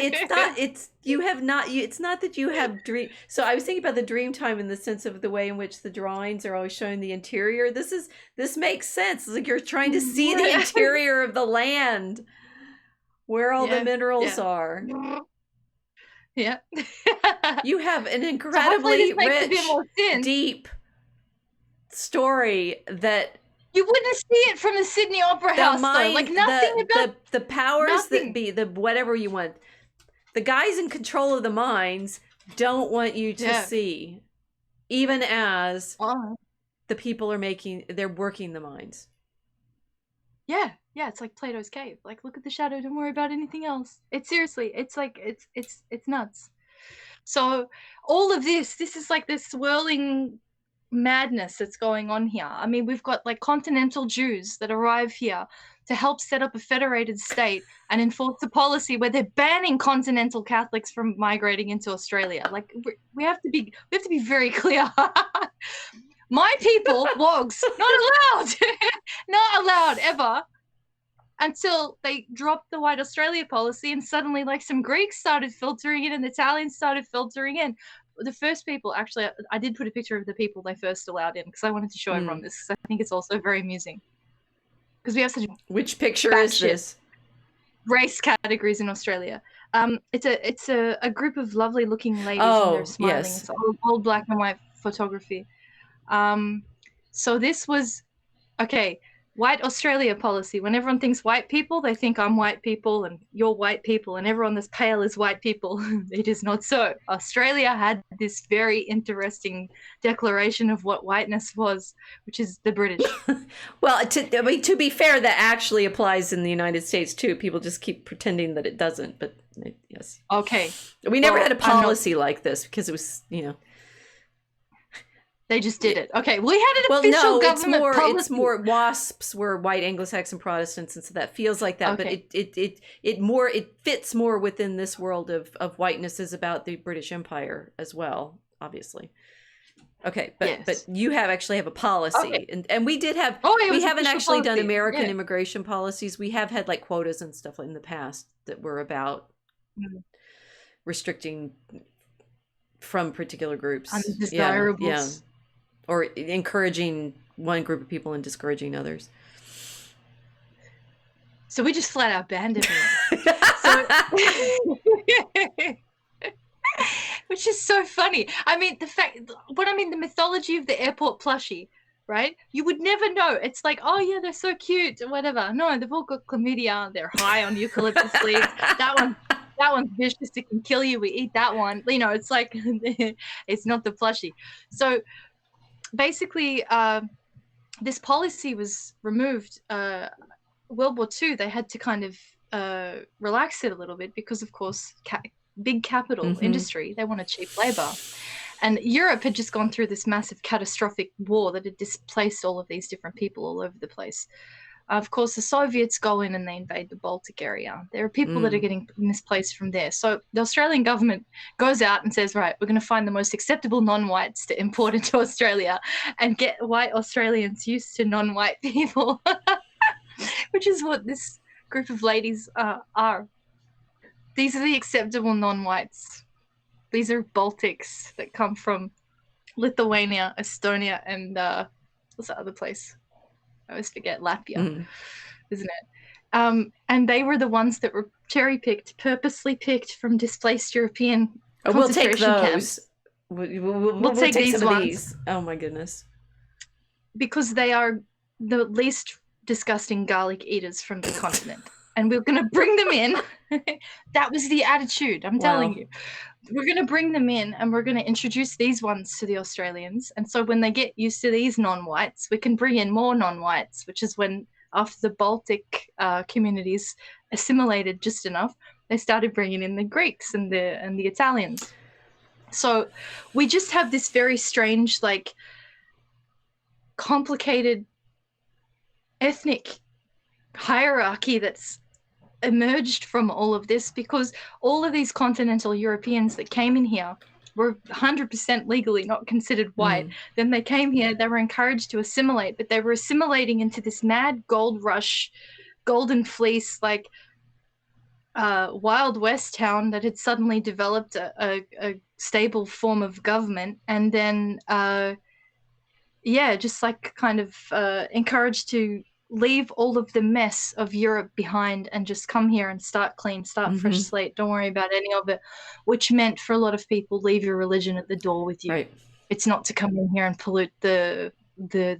that you have dream. So I was thinking about the Dreamtime in the sense of the way in which the drawings are always showing the interior. This makes sense. It's like you're trying to see the interior of the land, where all the minerals are. Yeah. You have an incredibly rich, deep story that. You wouldn't see it from the Sydney Opera House, though. Like nothing about the powers that be, the whatever you want. The guys in control of the mines don't want you to see. even as Oh. the people they're working the mines. Yeah, it's like Plato's cave. Like, look at the shadow, don't worry about anything else. It's seriously, it's like it's nuts. So all of this is like this swirling madness that's going on here. I mean, we've got like continental Jews that arrive here to help set up a federated state and enforce a policy where they're banning continental Catholics from migrating into Australia. Like, we have to be very clear. My people, wogs, not allowed, not allowed ever, until they dropped the White Australia policy, and suddenly like some Greeks started filtering in and the Italians started filtering in. The first people, actually, I did put a picture of the people they first allowed in because I wanted to show everyone this, because I think it's also very amusing. Because we have such Which picture is this? Race categories in Australia. It's a group of lovely looking ladies and they're smiling. Yes. It's all black and white photography. So this was, okay, White Australia policy. When everyone thinks white people, they think I'm white people and you're white people and everyone that's pale is white people. It is not so. Australia had this very interesting declaration of what whiteness was, which is the British. Well, to be fair, that actually applies in the United States too. People just keep pretending that it doesn't, but yes. Okay. We never had a policy like this because it was, They just did it. Okay, we had an official government policy. It's more WASPs were white Anglo-Saxon Protestants, and so that feels like that. Okay. But it fits more within this world of whiteness is about the British Empire as well, obviously. Okay, but you actually have a policy, okay. and we did have. We haven't actually done American immigration policies. We have had like quotas and stuff in the past that were about restricting from particular groups. Undesirables. Yeah. Or encouraging one group of people and discouraging others. So we just flat out banned everyone. Which is so funny. I mean, the mythology of the airport plushie, right? You would never know. It's like, oh yeah, they're so cute or whatever. No, they've all got chlamydia. They're high on eucalyptus leaves. That one's vicious. It can kill you. We eat that one. It's like, it's not the plushie. So basically, this policy was removed. World War II, they had to kind of relax it a little bit because, of course, big capital industry, they wanted cheap labor. And Europe had just gone through this massive catastrophic war that had displaced all of these different people all over the place. Of course, the Soviets go in and they invade the Baltic area. There are people that are getting misplaced from there. So the Australian government goes out and says, right, we're going to find the most acceptable non-whites to import into Australia and get white Australians used to non-white people, which is what this group of ladies are. These are the acceptable non-whites. These are Baltics that come from Lithuania, Estonia, and what's that other place? I always forget, Latvia, isn't it? And they were the ones that were cherry-picked, purposely picked from displaced European concentration camps. We'll take these ones. Oh my goodness. Because they are the least disgusting garlic eaters from the continent. And we're going to bring them in. That was the attitude, I'm telling you. We're going to bring them in and we're going to introduce these ones to the Australians. And so when they get used to these non-whites, we can bring in more non-whites, which is when after the Baltic communities assimilated just enough, they started bringing in the Greeks and the Italians. So we just have this very strange, like, complicated ethnic hierarchy that's emerged from all of this, because all of these continental Europeans that came in here were 100% legally not considered white. Then they came here, they were encouraged to assimilate, but they were assimilating into this mad gold rush, Golden Fleece, like Wild West town that had suddenly developed a stable form of government, and then just like kind of encouraged to leave all of the mess of Europe behind and just come here and start clean, start fresh slate. Don't worry about any of it, which meant for a lot of people, leave your religion at the door with you. Right. It's not to come in here and pollute the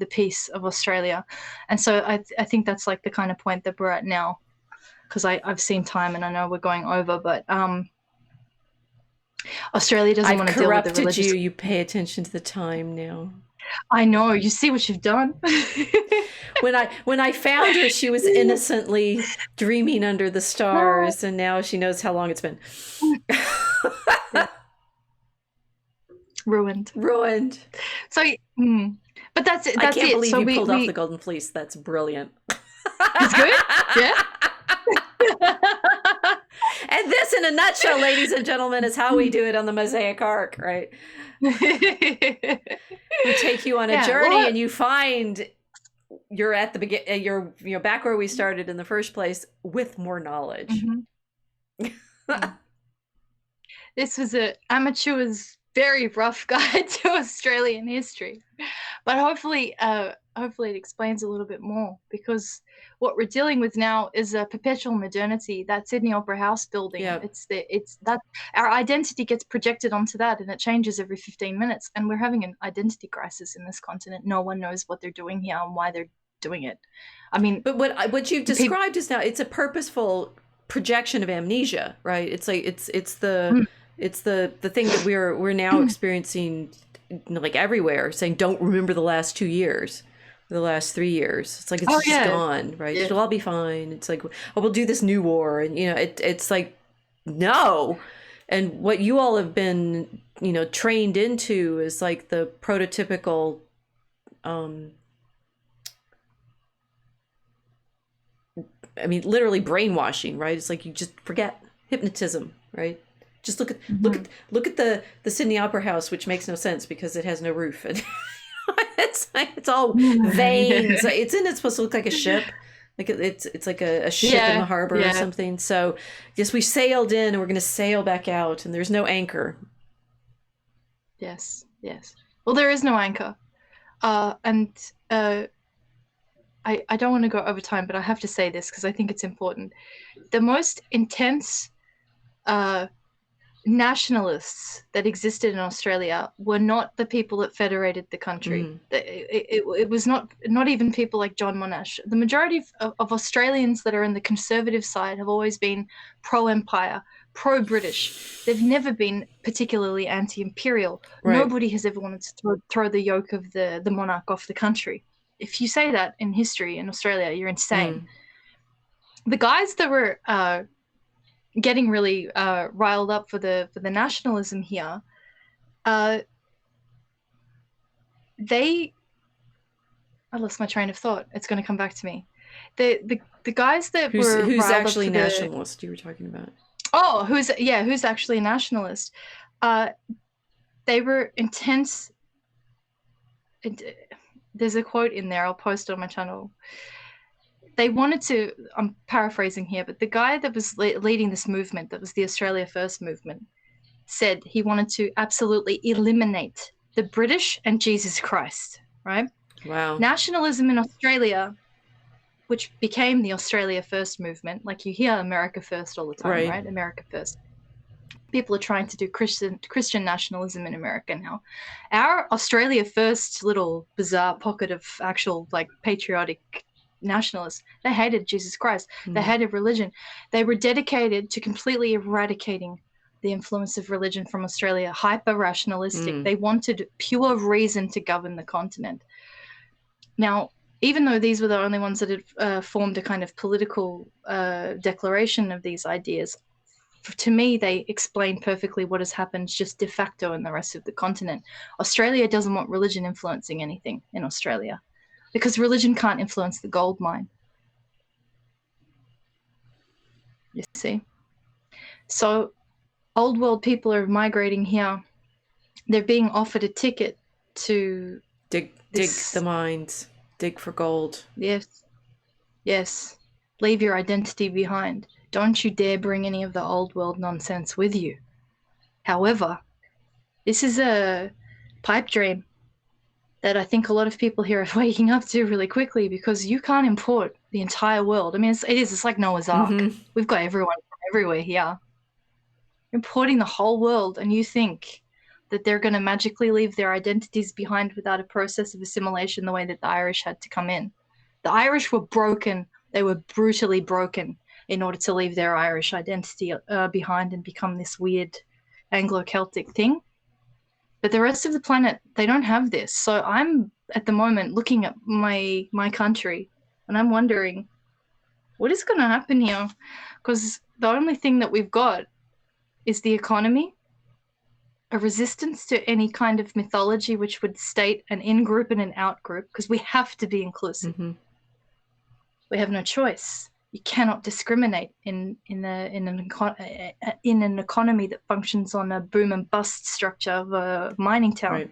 peace of Australia. And so I think that's like the kind of point that we're at now, because I've seen time and I know we're going over, but Australia doesn't want to deal with the corrupted religious. you pay attention to the time now. I know, you see what you've done. When I found her, she was innocently dreaming under the stars, and now she knows how long it's been. Yeah. Ruined. So, but that's it. I can't believe you pulled off the Golden Fleece. That's brilliant. It's good. Yeah. And this, in a nutshell, ladies and gentlemen, is how we do it on the Mosaic Arc, right? We take you on a journey, and you find you're at the beginning. You're back where we started in the first place with more knowledge. Mm-hmm. This was an amateur's very rough guide to Australian history, but hopefully it explains a little bit more, because what we're dealing with now is a perpetual modernity. That Sydney Opera House building, it's that our identity gets projected onto that, and it changes every 15 minutes, and we're having an identity crisis in this continent. No one knows what they're doing here and why they're doing it. I mean, but what you've described is now, it's a purposeful projection of amnesia, right? It's like it's the thing that we're now experiencing, like, everywhere, saying don't remember the last 2 years, the last 3 years. It's like it's just gone, right? Yeah. It'll all be fine. It's like, oh, we'll do this new war, and it's like, no. And what you all have been trained into is like the prototypical literally brainwashing, right? It's like you just forget, hypnotism, right? Just look at the Sydney Opera House, which makes no sense because it has no roof, and it's all veins. It's supposed to look like a ship, like it's like a ship in the harbor or something. So yes, we sailed in and we're going to sail back out, and there's no anchor. Yes. Well, there is no anchor, and I don't want to go over time, but I have to say this because I think it's important. The most intense nationalists that existed in Australia were not the people that federated the country. It was not even people like John Monash. The majority of Australians that are in the conservative side have always been pro-empire, pro-British. They've never been particularly anti-imperial. Right. Nobody has ever wanted to throw the yoke of the monarch off the country. If you say that in history in Australia, you're insane. The guys that were getting really riled up for the nationalism here, I lost my train of thought. It's going to come back to me. The guys that who's actually nationalist you were talking about. Oh, who's actually a nationalist? They were intense. There's a quote in there. I'll post it on my channel. They wanted to, I'm paraphrasing here, but the guy that was leading this movement, that was the Australia First movement, said he wanted to absolutely eliminate the British and Jesus Christ, right? Wow. Nationalism in Australia, which became the Australia First movement, like you hear America First all the time, right? America First. People are trying to do Christian nationalism in America now. Our Australia First little bizarre pocket of actual like patriotic nationalists, they hated Jesus Christ. They hated religion. They were dedicated to completely eradicating the influence of religion from Australia, hyper-rationalistic. They wanted pure reason to govern the continent. Now, even though these were the only ones that had formed a kind of political declaration of these ideas, to me, they explain perfectly what has happened just de facto in the rest of the continent. Australia doesn't want religion influencing anything in Australia, because religion can't influence the gold mine. You see? So old world people are migrating here. They're being offered a ticket to dig the mines, dig for gold. Yes. Leave your identity behind. Don't you dare bring any of the old world nonsense with you. However, this is a pipe dream that I think a lot of people here are waking up to really quickly, because you can't import the entire world. I mean, it's like Noah's Ark. We've got everyone from everywhere here. You're importing the whole world, and you think that they're going to magically leave their identities behind without a process of assimilation the way that the Irish had to come in. The Irish were broken. They were brutally broken in order to leave their Irish identity behind and become this weird Anglo-Celtic thing. But the rest of the planet, they don't have this. So I'm at the moment looking at my country, and I'm wondering, what is going to happen here? Because the only thing that we've got is the economy, a resistance to any kind of mythology which would state an in-group and an out-group, because we have to be inclusive. Mm-hmm. We have no choice. You cannot discriminate in an economy that functions on a boom and bust structure of a mining town. Right.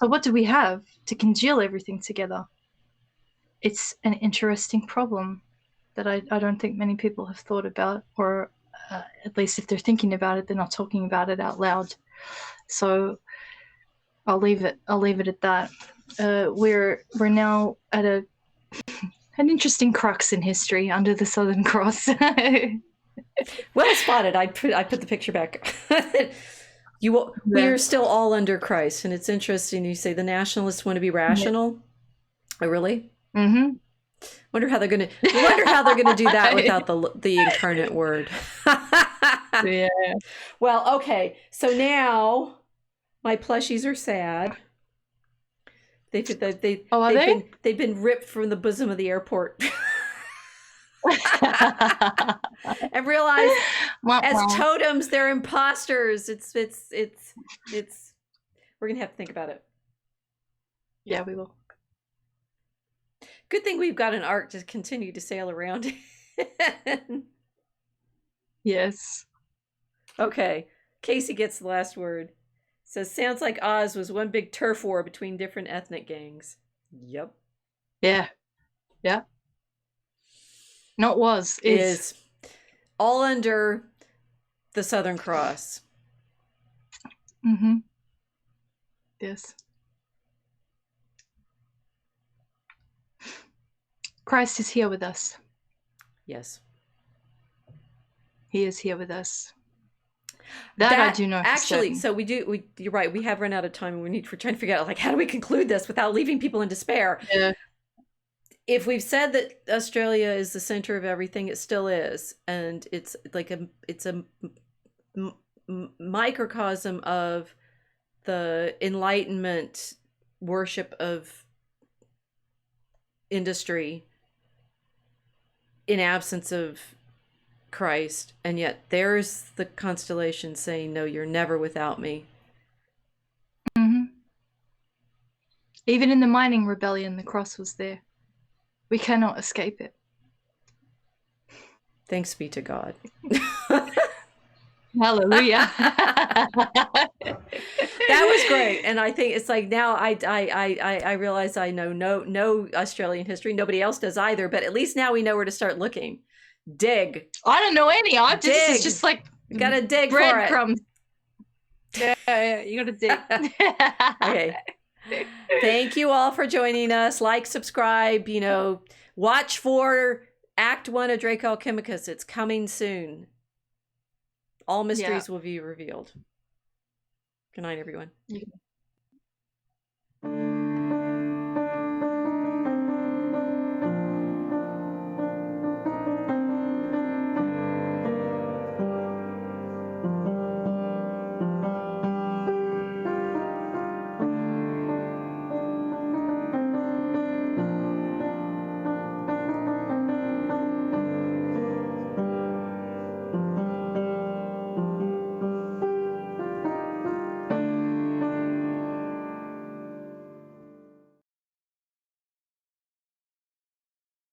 So what do we have to congeal everything together? It's an interesting problem that I don't think many people have thought about, or at least if they're thinking about it, they're not talking about it out loud. So I'll leave it at that. We're now at an interesting crux in history under the Southern Cross. Well spotted. I put the picture back. We are still all under Christ, and it's interesting you say the nationalists want to be rational. Oh, really? Mm-hmm. Wonder how they're gonna do that without the incarnate word. Yeah. Well, okay. So now my plushies are sad. They've been ripped from the bosom of the airport. And realized as totems they're imposters. It's we're gonna have to think about it. Yeah, we will. Good thing we've got an arc to continue to sail around. Yes. Okay. Casey gets the last word. Says, sounds like Oz was one big turf war between different ethnic gangs. Yep. Yeah. Yeah. No, it was. Is all under the Southern Cross. Mm-hmm. Yes. Christ is here with us. Yes. He is here with us. That I do know. Actually, so you're right. We have run out of time, and we're trying to figure out, like, how do we conclude this without leaving people in despair? Yeah. If we've said that Australia is the center of everything, it still is, and it's like it's a microcosm of the Enlightenment worship of industry in absence of Christ, and yet there's the constellation saying, no, you're never without me. Mm-hmm. Even in the mining rebellion, the cross was there. We cannot escape it. Thanks be to God. Hallelujah. That was great. And I think it's like now I realize I know no Australian history. Nobody else does either, but at least now we know where to start looking. Dig. I don't know any. This is just like you gotta dig breadcrumbs. Yeah, you gotta dig. Okay. Thank you all for joining us. Like, subscribe, watch for Act 1 of Draco Alchemicus. It's coming soon. All mysteries will be revealed. Good night, everyone.